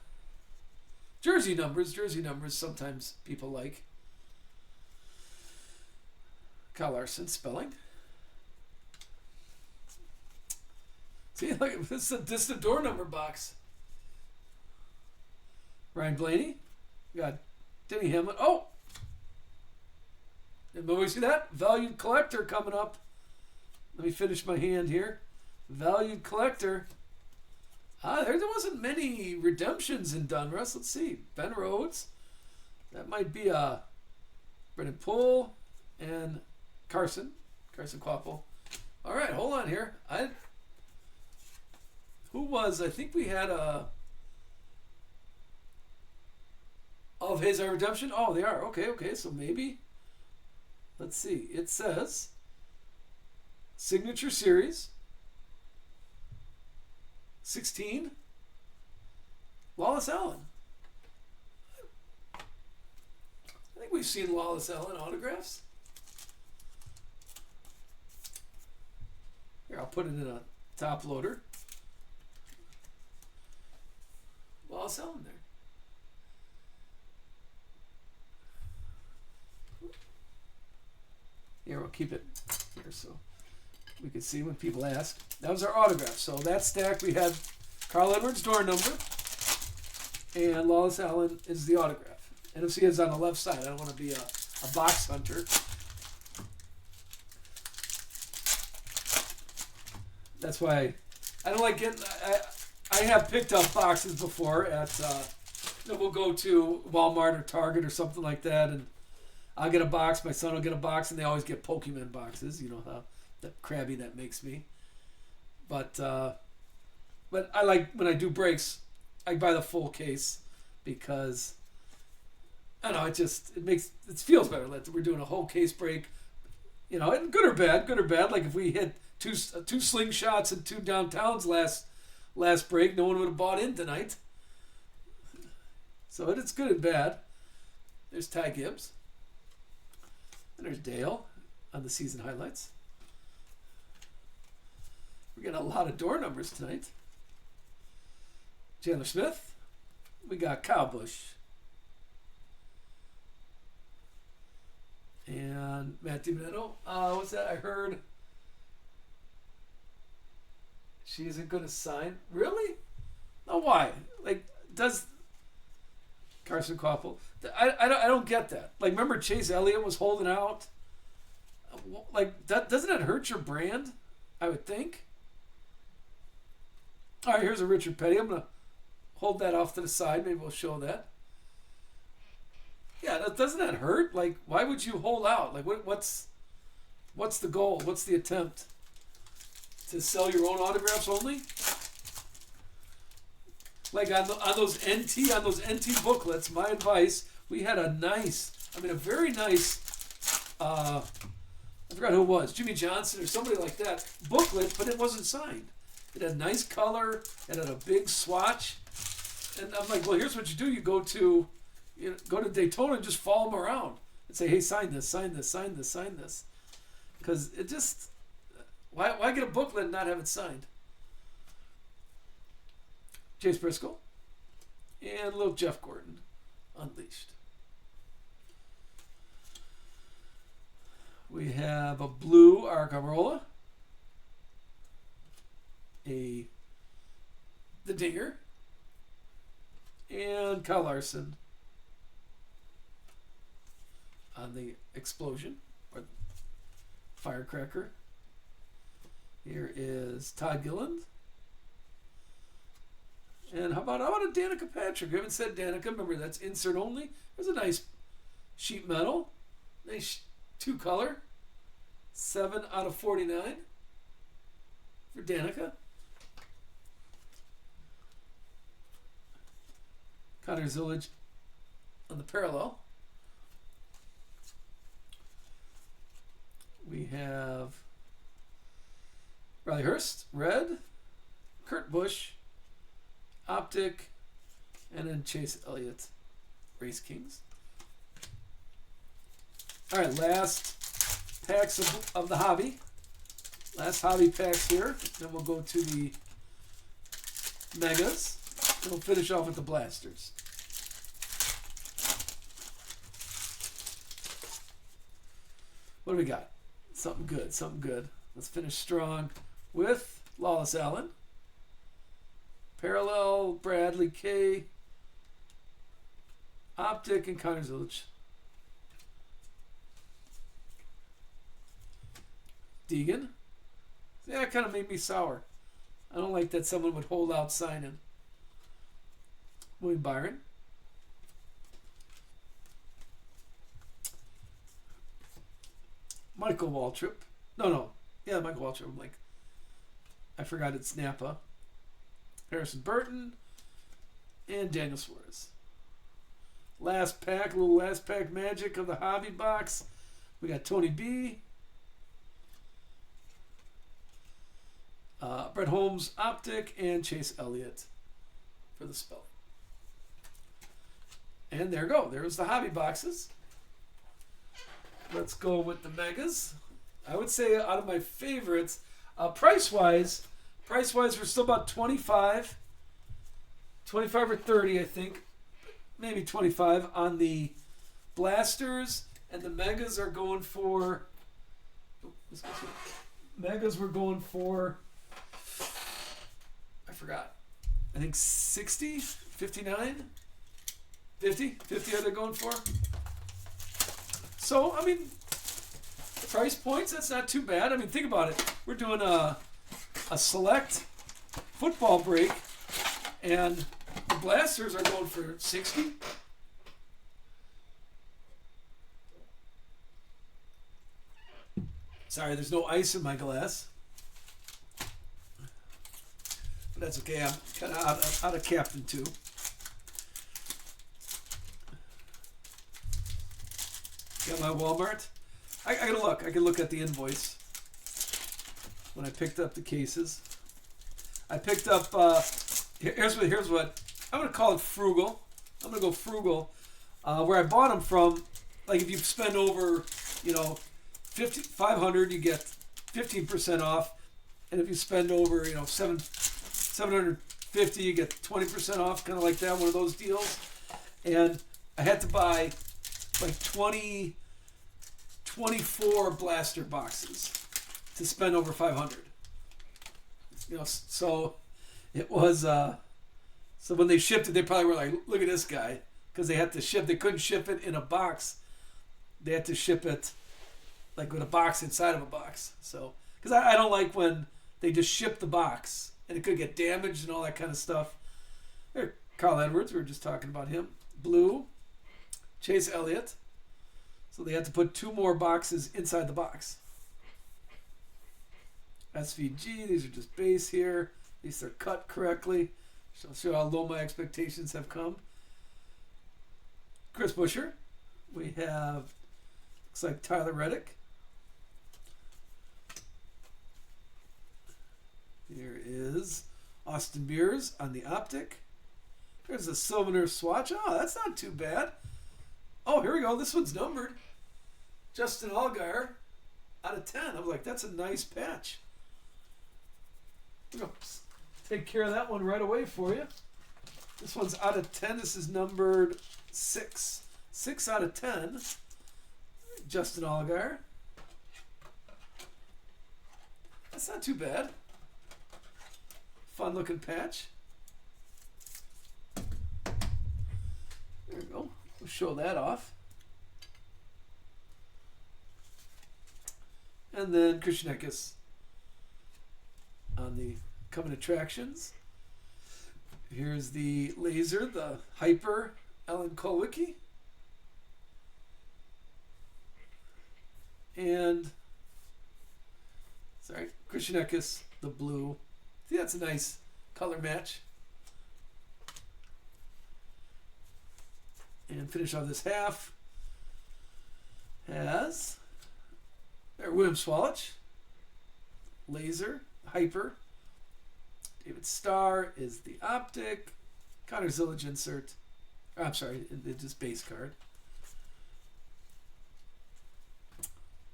A: Jersey numbers sometimes people like. Kyle Larson spelling. See, look, this is a distant door number box. Ryan Blaney. We got Denny Hamlin. Oh! Everybody see that? Valued collector coming up. Let me finish my hand here. Valued collector. There wasn't many redemptions in Donruss. Let's see. Ben Rhodes. That might be Brendan Poole and Carson Quapple. All right, hold on here. I think we had of his redemption. Oh, they are. Okay. So maybe, let's see. It says Signature Series 16 Lawless Allen. I think we've seen Lawless Allen autographs. Here, I'll put it in a top loader. Wallace Allen there. Here, we'll keep it here so we can see when people ask. That was our autograph. So that stack we had Carl Edwards' door number, and Wallace Allen is the autograph. NFC is on the left side. I don't want to be a box hunter. That's why I don't like getting. I have picked up boxes before at. We'll go to Walmart or Target or something like that, and I'll get a box. My son will get a box, and they always get Pokemon boxes. You know how that crabby that makes me. But I like when I do breaks, I buy the full case because I don't know it feels better that we're doing a whole case break. You know, and good or bad. Like if we hit two slingshots and 2 downtowns last break, no one would have bought in tonight. So it's good and bad. There's Ty Gibbs. And there's Dale on the season highlights. We're getting a lot of door numbers tonight. Chandler Smith. We got Kyle Busch. And Matt DiBenedetto. What's that? I heard she isn't going to sign. Really? No, why? Like, does Carson Koppel? I don't get that. Like, remember Chase Elliott was holding out? Like, doesn't that hurt your brand? I would think. All right, here's a Richard Petty. I'm going to hold that off to the side. Maybe we'll show that. Yeah, doesn't that hurt? Like, why would you hold out? Like, what's the goal? What's the attempt? To sell your own autographs only? Like on those NT booklets, my advice, we had a very nice, I forgot who it was, Jimmy Johnson or somebody like that, booklet, but it wasn't signed. It had nice color, it had a big swatch, and I'm like, well, here's what you do. You go to Daytona and just follow them around and say, hey, sign this, sign this, sign this, sign this. Because it just, why get a booklet and not have it signed? Chase Briscoe and little Jeff Gordon, Unleashed. We have a blue Arc Amarola, the Dinger, and Kyle Larson on the Explosion or Firecracker. Here is Todd Gilliland. And how about a Danica Patrick? We haven't said Danica. Remember, that's insert only. There's a nice sheet metal. Nice 2-color. 7 out of 49 for Danica. Connor Zillage on the parallel. We have Riley Hurst, red. Kurt Busch, Optic, and then Chase Elliott, Race Kings. All right, last packs of the hobby. Last hobby packs here. Then we'll go to the Megas. And we'll finish off with the Blasters. What do we got? Something good, something good. Let's finish strong with Wallace Allen. Parallel, Bradley K. Optic, and Connor Zillage. Deegan. Yeah, it kind of made me sour. I don't like that someone would hold out signing. William Byron. Michael Waltrip. No. Yeah, Michael Waltrip. I'm like, I forgot it's Napa. Harrison Burton. And Daniel Suarez. Last pack, little last pack magic of the hobby box. We got Tony B. Brett Holmes, Optic, and Chase Elliott for the spelling. And there you go. There's the hobby boxes. Let's go with the Megas. I would say out of my favorites, price-wise, we're still about 25. 25 or 30, I think. Maybe 25 on the blasters, and the megas are going for. Megas were going for. I forgot. I think 60, 59, 50 are they going for? So, I mean, price points, that's not too bad. I mean, think about it. We're doing a select football break, and the blasters are going for 60. Sorry, there's no ice in my glass. But that's okay. I'm kind of out of Captain 2. Got my Walmart. I gotta look. I can look at the invoice when I picked up the cases. I picked up. Here's what I'm gonna call it frugal. I'm gonna go frugal. Where I bought them from, like if you spend over, 500, you get 15% off, and if you spend over, 750, you get 20% off, kind of like that, one of those deals. And I had to buy like 24 blaster boxes to spend over 500. So it was. So when they shipped it, they probably were like, "Look at this guy," because they had to ship. They couldn't ship it in a box. They had to ship it like with a box inside of a box. So, because I don't like when they just ship the box and it could get damaged and all that kind of stuff. There, Carl Edwards, we were just talking about him. Blue, Chase Elliott. So they had to put 2 more boxes inside the box. SVG, these are just base here. At least they're cut correctly. So I'll show how low my expectations have come. Chris Buescher. We have, looks like Tyler Reddick. Here is Austin Beers on the optic. There's a Sylvaner swatch. Oh, that's not too bad. Oh, here we go. This one's numbered. Justin Allgaier out of 10. I was like, that's a nice patch. Oops. Take care of that one right away for you. This one's out of 10. This is numbered 6. 6 out of 10. Justin Allgaier. That's not too bad. Fun looking patch. There we go. We'll show that off. And then Christian Eckes on the coming attractions. Here's the laser, the Hyper Ellen Kolwicki. And, sorry, Christian Eckes, the blue. See, that's a nice color match. And finish off this half has William Swalach, laser, Hyper. David Starr is the optic. Connor Zillage insert. I'm sorry, it's just base card.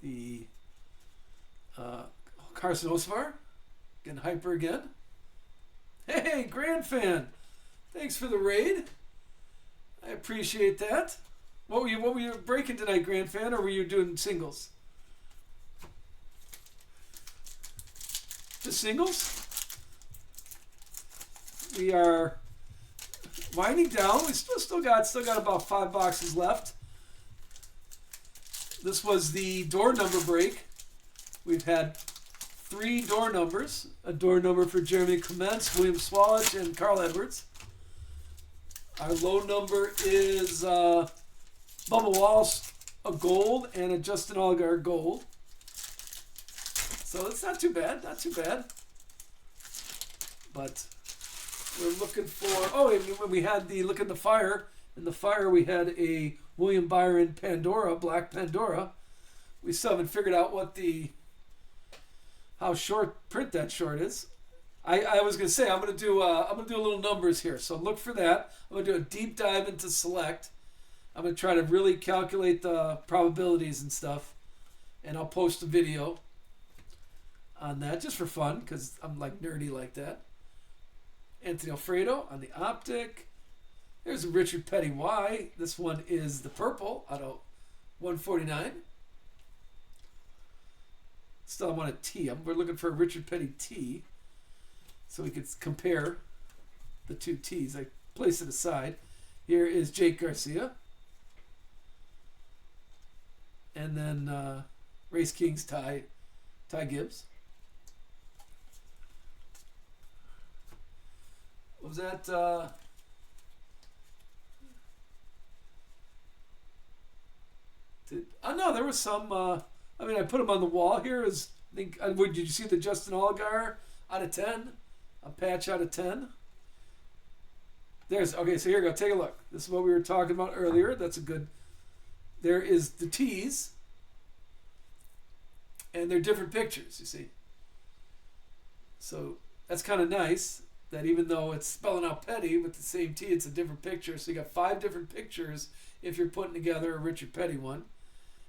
A: The Carson Osvar, again Hyper again. Hey, Grand Fan, thanks for the raid. I appreciate that. What were you breaking tonight, Grand Fan, or were you doing singles? Just singles? We are winding down. We still got about 5 boxes left. This was the door number break. We've had 3 door numbers. A door number for Jeremy Clements, William Swalach, and Carl Edwards. Our low number is Bubba Wallace, a gold, and a Justin Allgaier gold. So it's not too bad, But we're looking for, when we had the look at the fire, in the fire we had a William Byron Pandora, Black Pandora. We still haven't figured out how short print that short is. I was gonna say I'm gonna do a little numbers here, so look for that. I'm gonna do a deep dive into select. I'm gonna try to really calculate the probabilities and stuff, and I'll post a video on that just for fun because I'm like nerdy like that. Anthony Alfredo on the optic. There's a Richard Petty Y. This one is the purple out of 149. Still, I want a T. We're looking for a Richard Petty T, so we could compare the two T's. I place it aside. Here is Jake Garcia. And then Race Kings Ty Gibbs. What was that? No, there was some. I mean, I put them on the wall here. Did you see the Justin Allgaier out of 10? A patch out of 10. Okay, so here we go. Take a look. This is what we were talking about earlier. That's a good. There is the T's. And they're different pictures, you see. So that's kind of nice that even though it's spelling out Petty with the same T, it's a different picture. So you got 5 different pictures if you're putting together a Richard Petty one.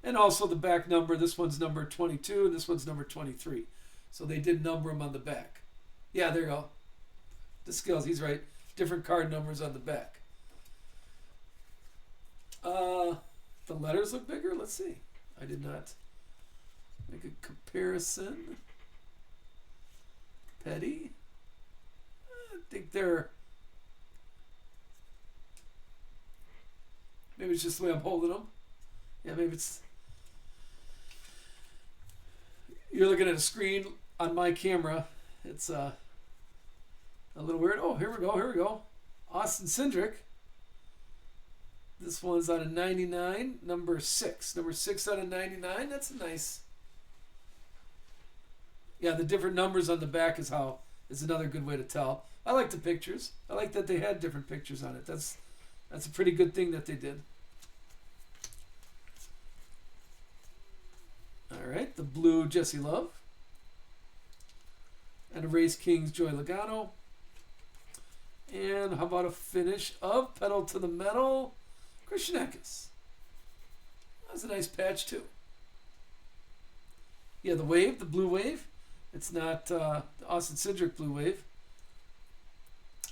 A: And also the back number. This one's number 22 and this one's number 23. So they did number them on the back. Yeah, there you go. The skills, he's right. Different card numbers on the back. The letters look bigger. Let's see. I did not make a comparison. Petty. I think they're. Maybe it's just the way I'm holding them. Yeah, maybe it's. You're looking at a screen on my camera. It's a little weird. Oh, here we go. Austin Cindric. This one's out of 99, number 6. Number 6 out of 99. That's a nice. Yeah, the different numbers on the back is another good way to tell. I like the pictures. I like that they had different pictures on it. That's a pretty good thing that they did. All right, the blue Jesse Love. And a Race Kings Joey Logano. And how about a finish of Pedal to the Metal, Christian Eckes. That's a nice patch too. Yeah, the wave, the blue wave. It's not the Austin Cindric blue wave.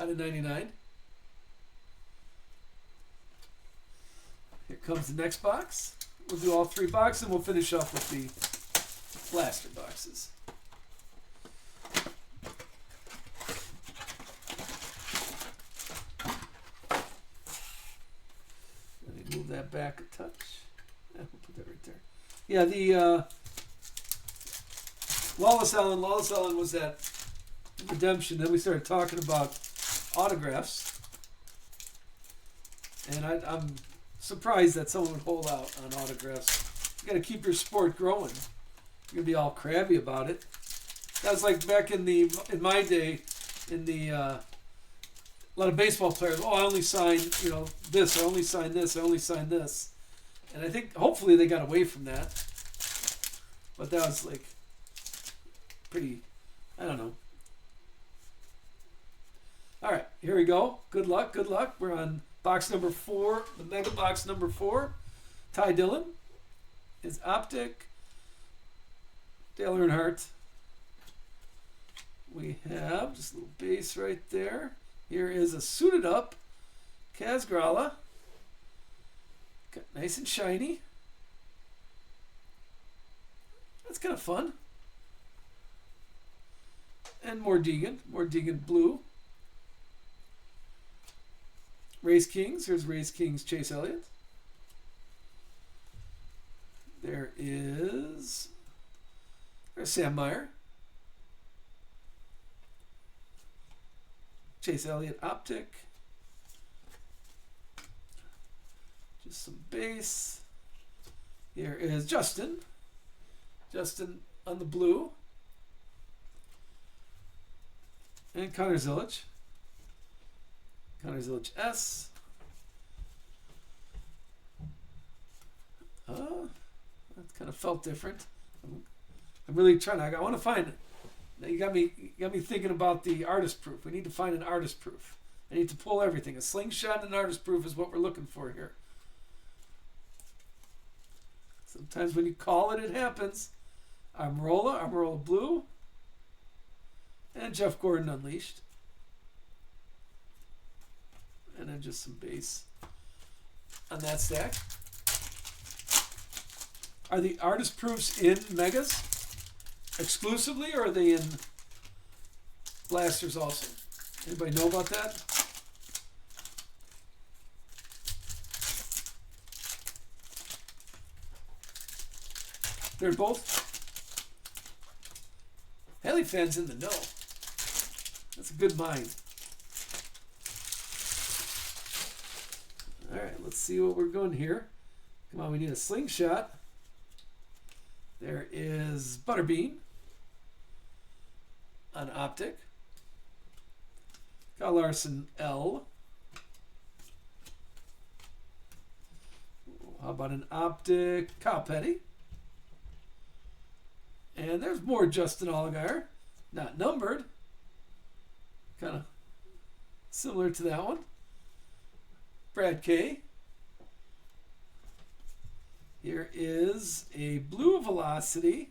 A: Out of 99. Here comes the next box. We'll do all 3 boxes and we'll finish up with the blaster boxes. Move that back a touch. Yeah, we'll put that right there. Yeah, the Lawless Allen was that redemption. Then we started talking about autographs. And I'm surprised that someone would hold out on autographs. You got to keep your sport growing. You're going to be all crabby about it. That was like back in my day, a lot of baseball players, I only sign, this, I only sign this, I only sign this. And I think hopefully they got away from that. But that was like pretty, I don't know. All right, here we go. Good luck. We're on box number 4, the mega box number 4. Ty Dillon is optic. Dale Earnhardt. We have just a little base right there. Here is a suited up Kaz Grala. Nice and shiny. That's kind of fun. And more Deegan blue. Race Kings. Here's Race Kings Chase Elliott. There's Sam Meyer. Chase Elliott optic. Just some base. Here is Justin. Justin on the blue. And Connor Zilic. Connor Zilic S. That kind of felt different. I'm really trying. I want to find it. Now you got me thinking about the artist proof. We need to find an artist proof. I need to pull everything. A slingshot and an artist proof is what we're looking for here. Sometimes when you call it, it happens. Amarola Blue, and Jeff Gordon Unleashed. and then just some base on that stack. Are the artist proofs in Megas exclusively, or are they in Blasters also? Anybody know about that? They're both. Haley fans in the know. That's a good mind. All right, let's see what we're going here. Come on, we need a slingshot. There is Butterbean on Optic. Kyle Larson L. How about an Optic Kyle Petty? And there's more Justin Allgaier, not numbered. Kind of similar to that one. Brad K. Here is a blue Velocity.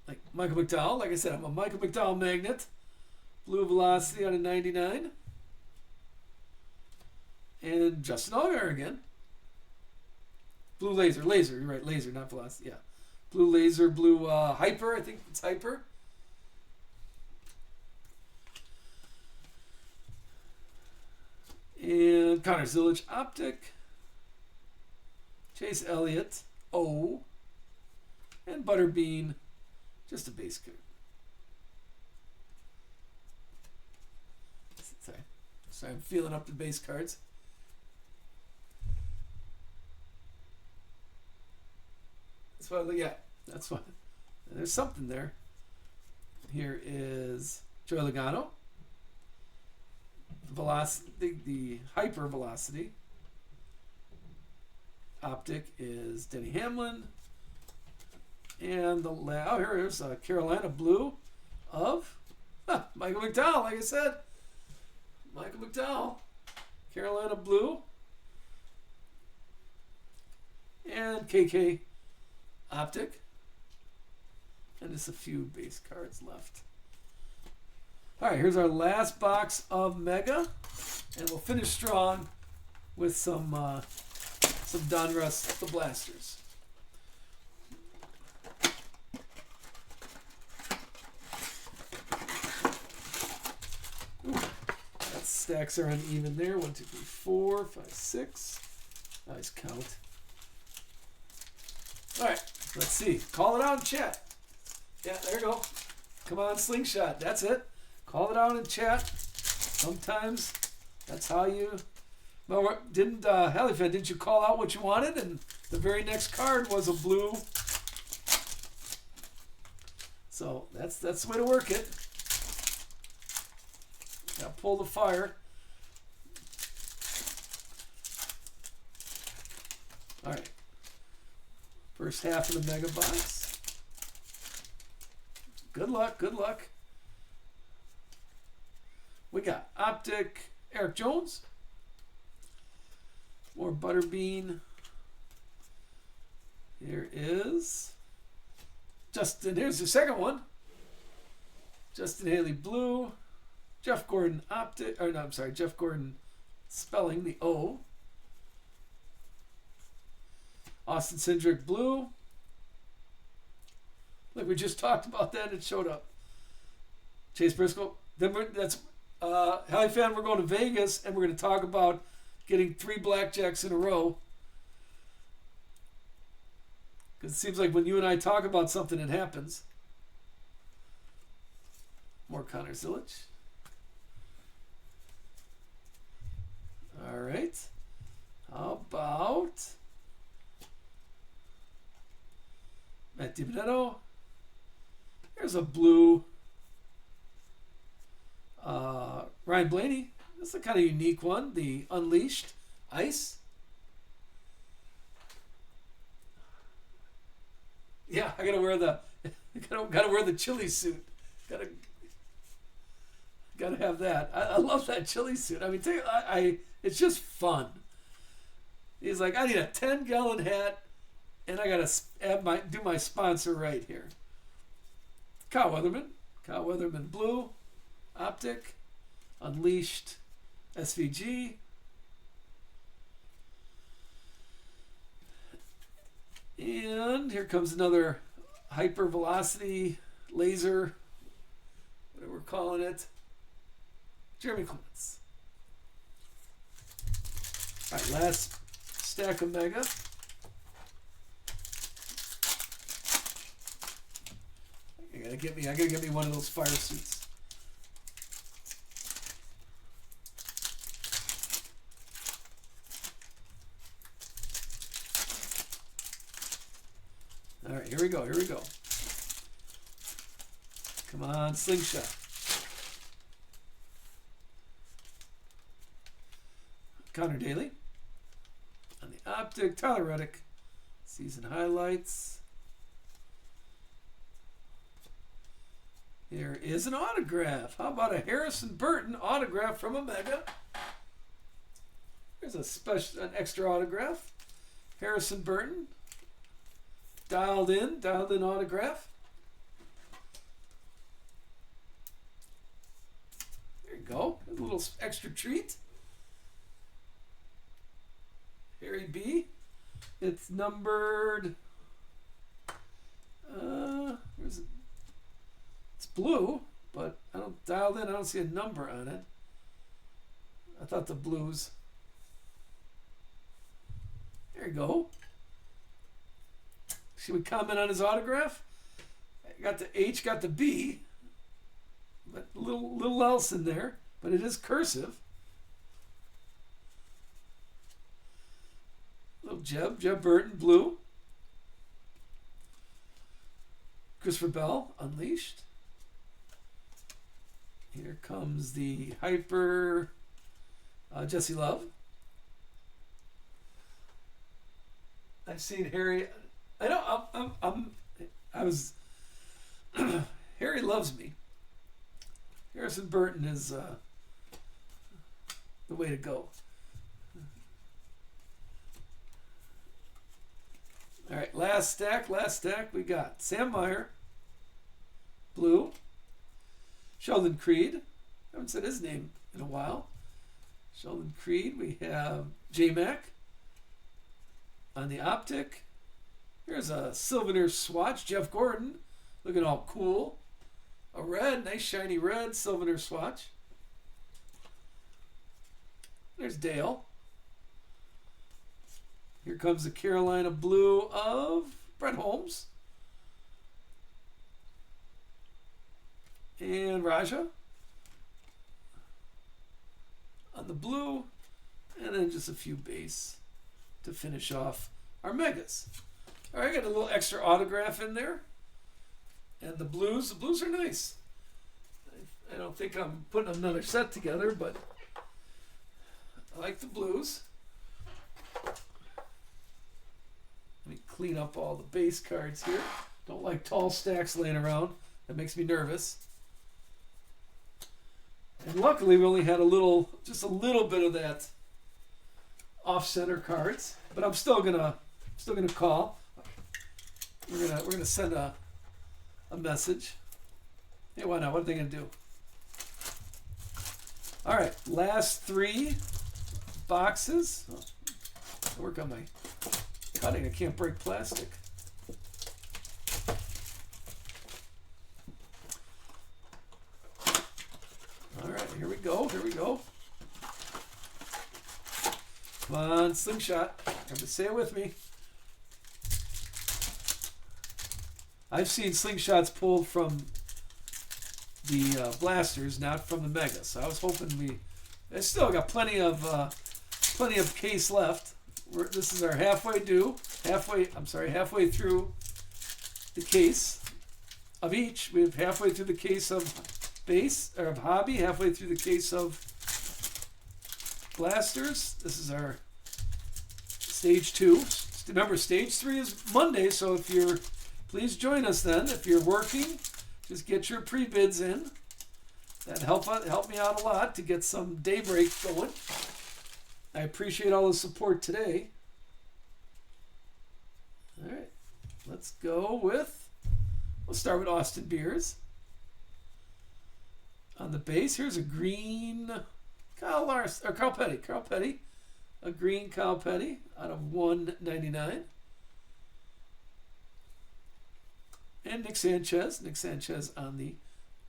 A: Like Michael McDowell. Like I said, I'm a Michael McDowell magnet. Blue Velocity out of 99. And Justin Allgaier again. Blue Laser. Laser. You're right. Laser, not Velocity. Yeah. Blue Laser. Blue Hyper. I think it's Hyper. And Connor Zilic Optic. Chase Elliott O. And Butterbean. Just a base card. Sorry, I'm feeling up the base cards. That's what I look at. That's what. There's something there. Here is Joey Logano. Velocity, the Hyper Velocity. Optic is Denny Hamlin. And the here's Carolina Blue of Michael McDowell. Like I said, Michael McDowell, Carolina Blue, and KK Optic, and just a few base cards left. All right, here's our last box of Mega, and we'll finish strong with some Donruss the Blasters. Stacks are uneven there. 1, 2, 3, 4, 5, 6. Nice count. All right, let's see. Call it out in chat. Yeah, there you go. Come on, slingshot. That's it. Call it out in chat. Sometimes that's how you. No, didn't Halifan? Didn't you call out what you wanted? And the very next card was a blue. So that's the way to work it. Now pull the fire. All right. First half of the Mega Box. Good luck, good luck. We got Optic Eric Jones. More Butterbean. Here is Justin. Here's the second one. Justin Haley Blue. Jeff Gordon Optic, or no, I'm sorry, Jeff Gordon spelling the O. Austin Cindric Blue. Look, we just talked about that. It showed up. Chase Briscoe. Then that's Halifan. We're going to Vegas, and we're going to talk about getting 3 blackjacks in a row. Because it seems like when you and I talk about something, it happens. More Connor Zilic. All right. How about Matt DiBenedetto? Here's a blue Ryan Blaney. This is a kind of unique one. The Unleashed Ice. Yeah, I gotta wear the gotta wear the chili suit. Gotta have that. I love that chili suit. I mean, it's just fun. He's like, I need a 10-gallon hat, and I gotta do my sponsor right here. Kyle Weatherman Blue, Optic, Unleashed SVG. And here comes another hypervelocity laser, whatever we're calling it. Jeremy Clements. All right, last stack of Mega. I gotta get me one of those fire suits. All right, here we go. Come on, Slingshot. Connor Daly. On the optic, Tyler Reddick. Season highlights. Here is an autograph. How about a Harrison Burton autograph from a Mega? Here's an extra autograph. Harrison Burton. Dialed in autograph. There you go. A little extra treat. Harry B. It's numbered. Where's it? It's blue, but I don't dialed in. I don't see a number on it. I thought the blues. There you go. Should we comment on his autograph? Got the H, got the B, but little else in there. But it is cursive. Little Jeb Burton, blue. Christopher Bell, Unleashed. Here comes the Hyper Jesse Love. I've seen Harry. I know I was Harry loves me. Harrison Burton is the way to go. All right, last stack. We got Sam Meyer, blue. Sheldon Creed. I haven't said his name in a while. Sheldon Creed. We have J-Mac on the optic. Here's a Souvenir swatch. Jeff Gordon, looking all cool. A red, nice shiny red Souvenir swatch. There's Dale. Here comes the Carolina blue of Brett Holmes. And Raja on the blue. And then just a few base to finish off our Megas. All right, got a little extra autograph in there. And the blues are nice. I don't think I'm putting another set together, but I like the blues. Let me clean up all the base cards here. Don't like tall stacks laying around. That makes me nervous. And luckily we only had just a little bit of that off-center cards. But I'm still gonna call. We're gonna send a message. Hey, why not? What are they gonna do? All right, last 3 boxes. Oh, I work on my cutting. I can't break plastic. All right, here we go. Come on, Slingshot. Have to say it with me. I've seen Slingshots pulled from the blasters, not from the Mega. So I was hoping I still got plenty of case left. This is our halfway through the case of each. We have halfway through the case of base or of hobby, halfway through the case of blasters. This is our stage 2. Remember, stage 3 is Monday, so please join us then. If you're working, just get your pre-bids in. That'd help me out a lot to get some daybreak going. I appreciate all the support today. All right, let's start with Austin Beers. On the base, here's a green Carl Petty. Carl Petty. A green Carl Petty out of 199. And Nick Sanchez. Nick Sanchez on the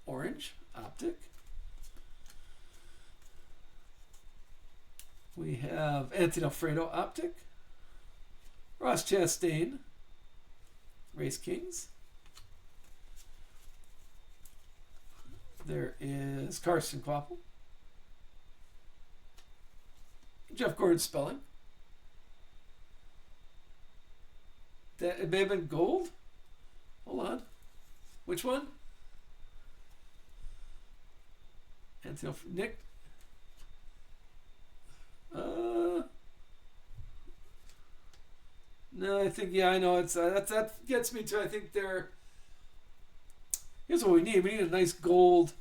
A: orange optic. We have Anthony Alfredo optic. Ross Chastain. Race Kings. There is Carson Kvapil. Jeff Gordon spelling. That it may have been gold. Hold on. Which one? Anthony Nick. No, I think I know it's that gets me to I think they're. Here's what we need. We need a nice gold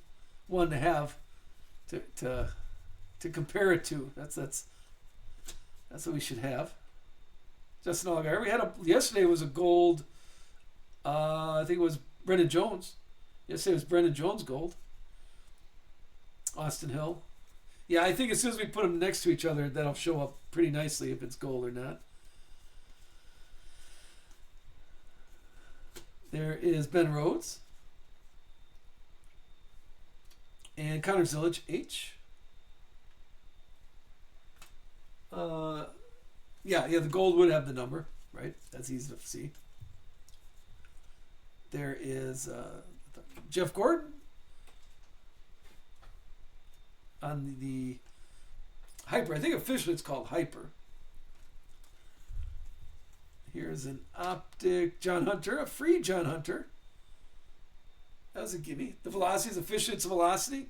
A: one to have to compare it to. That's what we should have. Justin Allgaier. We had yesterday was a gold. I think it was Brendan Jones. Yesterday was Brendan Jones gold. Austin Hill. Yeah, I think as soon as we put them next to each other, that'll show up pretty nicely if it's gold or not. There is Ben Rhodes. And Connor Zillage, H. Yeah, the gold would have the number, right? That's easy to see. There is Jeff Gordon on the Hyper. I think officially it's called Hyper. Here's an optic John Hunter, a free John Hunter. That was a gimme. The velocity is officially it's a velocity.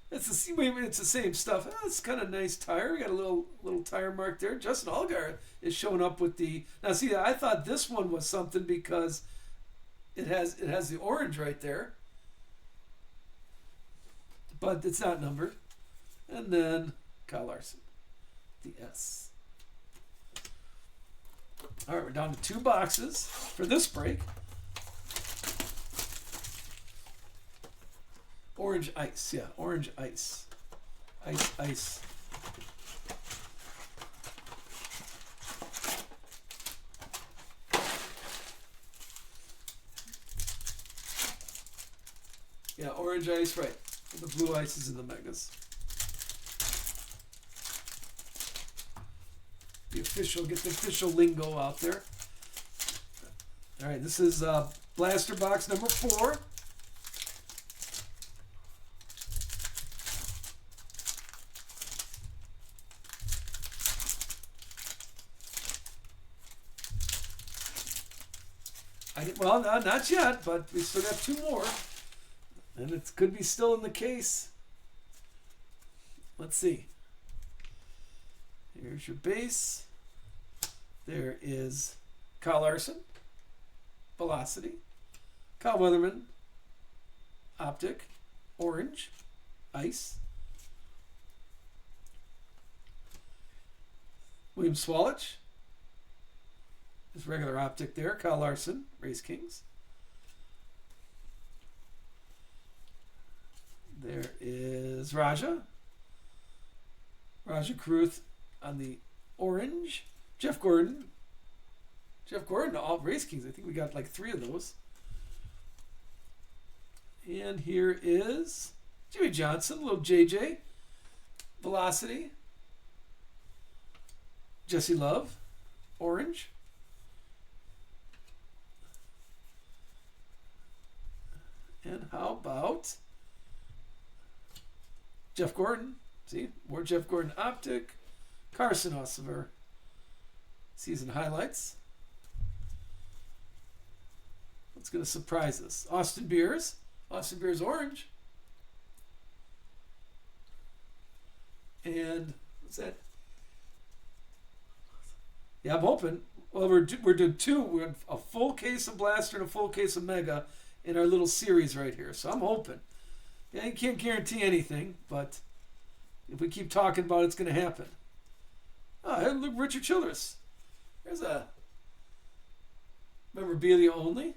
A: It's the same stuff. Oh, it's kind of nice tire. We got a little tire mark there. Justin Allgaier is showing up with the. Now see, I thought this one was something because it has the orange right there, but it's not numbered. And then Kyle Larson, the S. All right, we're down to 2 boxes for this break. Orange ice, yeah, orange ice. Ice. Yeah, orange ice, right. The blue ice is in the megas. Get the official lingo out there. All right, this is blaster box number 4. Well, no, not yet, but we still got 2 more. And it could be still in the case. Let's see. Here's your base. There is Kyle Larson, Velocity. Kyle Weatherman, Optic, Orange, Ice. William Swalich. His regular Optic there. Kyle Larson, Race Kings. There is Raja Caruth on the orange. Jeff Gordon, all Race Kings. I think we got like 3 of those. And here is Jimmy Johnson, little JJ. Velocity. Jesse Love, orange. And how about Jeff Gordon? See, more Jeff Gordon Optic. Carson Ossever, season highlights. What's going to surprise us? Austin Beers orange. And what's that? Yeah, I'm hoping. Well, we're doing 2. We have a full case of Blaster and a full case of Mega in our little series right here. So I'm hoping. Yeah, you can't guarantee anything, but if we keep talking about it, it's going to happen. Oh, look, Richard Childress. There's a memorabilia only.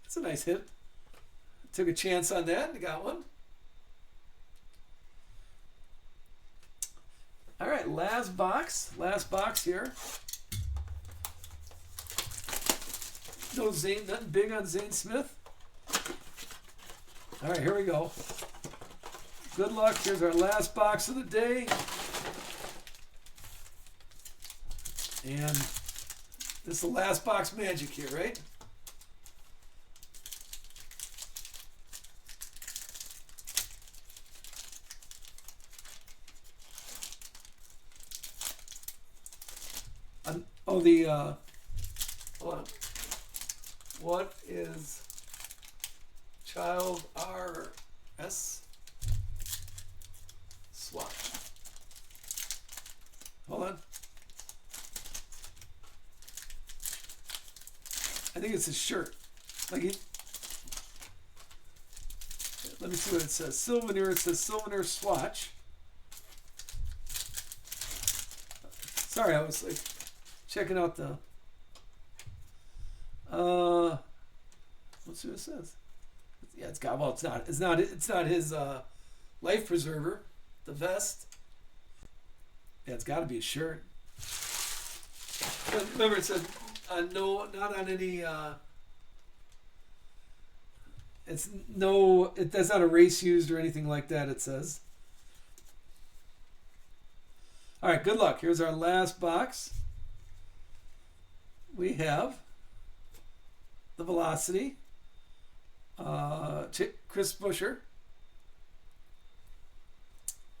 A: That's a nice hit. took a chance on that and got one. All right, last box here. No Zane, nothing big on Zane Smith. All right, here we go. Good luck. Here's our last box of the day. And this is the last box magic here, right? Hold on. What is Child RS swatch? Hold on. I think it's his shirt. Like he. Let me see what it says. Souvenir. It says souvenir swatch. Sorry, I was like checking out the. Let's see what it says. Yeah, it's got. Well, it's not his life preserver. The vest. Yeah, it's got to be a shirt. But remember, it said no, not on any. That's not a race used or anything like that. It says. All right, good luck. Here's our last box. We have the Velocity, Chris Buescher,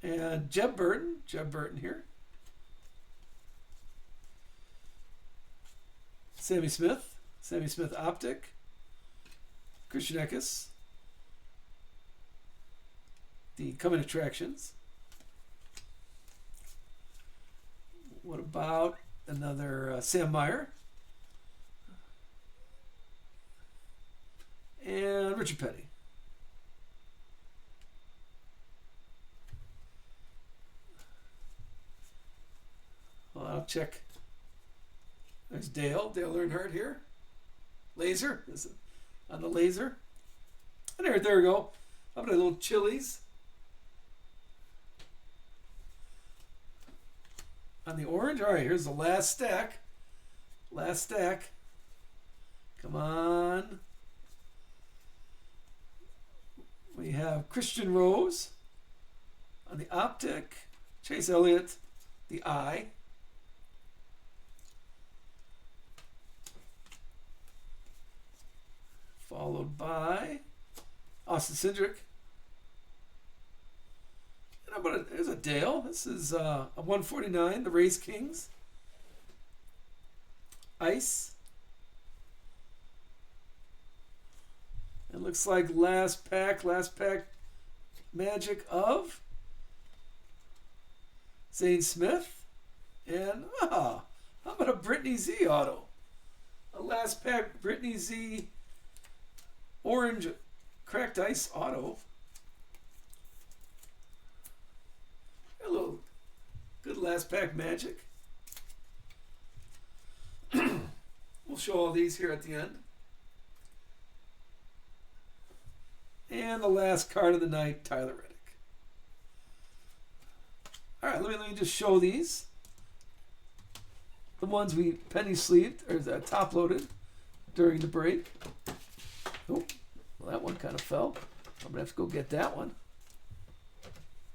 A: and Jeb Burton here. Sammy Smith Optic, Christian Eckes, the Coming Attractions. What about another Sam Meyer? And Richard Petty. Well, I'll check. There's Dale Earnhardt here. Laser. On the laser. And there we go. How about a little Chili's? On the orange. All right, here's the last stack. Come on. We have Christian Rose on the Optic, Chase Elliott, the Eye, followed by Austin Cindric. And there's a Dale. This is a 149, the Race Kings. Ice. It looks like last pack magic of Zane Smith. And how about a Brittany Z auto? A last pack Brittany Z orange cracked ice auto. A little good last pack magic. We'll show all these here at the end. And the last card of the night, Tyler Reddick. All right, let me just show these. The ones we penny sleeved or top loaded during the break. Oh, well, that one kind of fell. I'm gonna have to go get that one.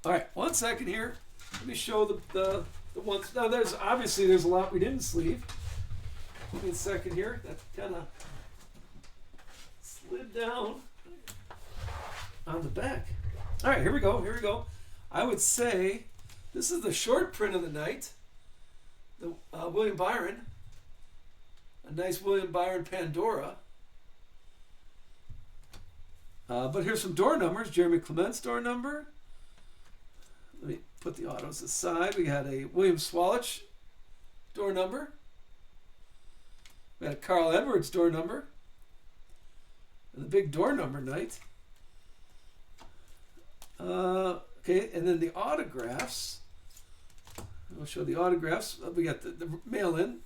A: All right, 1 second here. Let me show the ones. Now there's a lot we didn't sleeve. Give me a second here. That kind of slid down on the back. All right, here we go. I would say this is the short print of the night. The William Byron. A nice William Byron Pandora. But here's some door numbers. Jeremy Clement's door number. Let me put the autos aside. We had a William Swalich door number. We had a Carl Edwards door number. And the big door number night. Okay, and then the autographs. I'll show the autographs. We got the mail-in.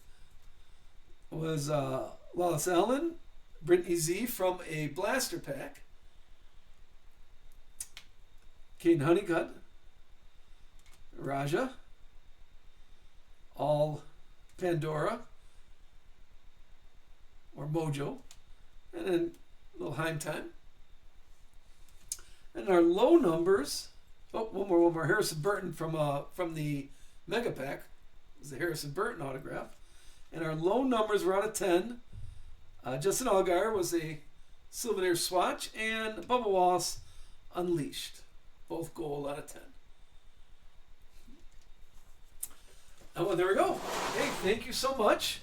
A: Was Lawless Allen, Brittany Z from a blaster pack. Caden Honeycutt, Raja, all Pandora or Mojo, and then a little Heim time. And our low numbers, one more. Harrison Burton from the Mega Pack. It was the Harrison Burton autograph. And our low numbers were out of 10. Justin Allgaier was a Souvenir Swatch, and Bubba Wallace Unleashed. Both gold out of 10. Oh, well, there we go. Hey, thank you so much.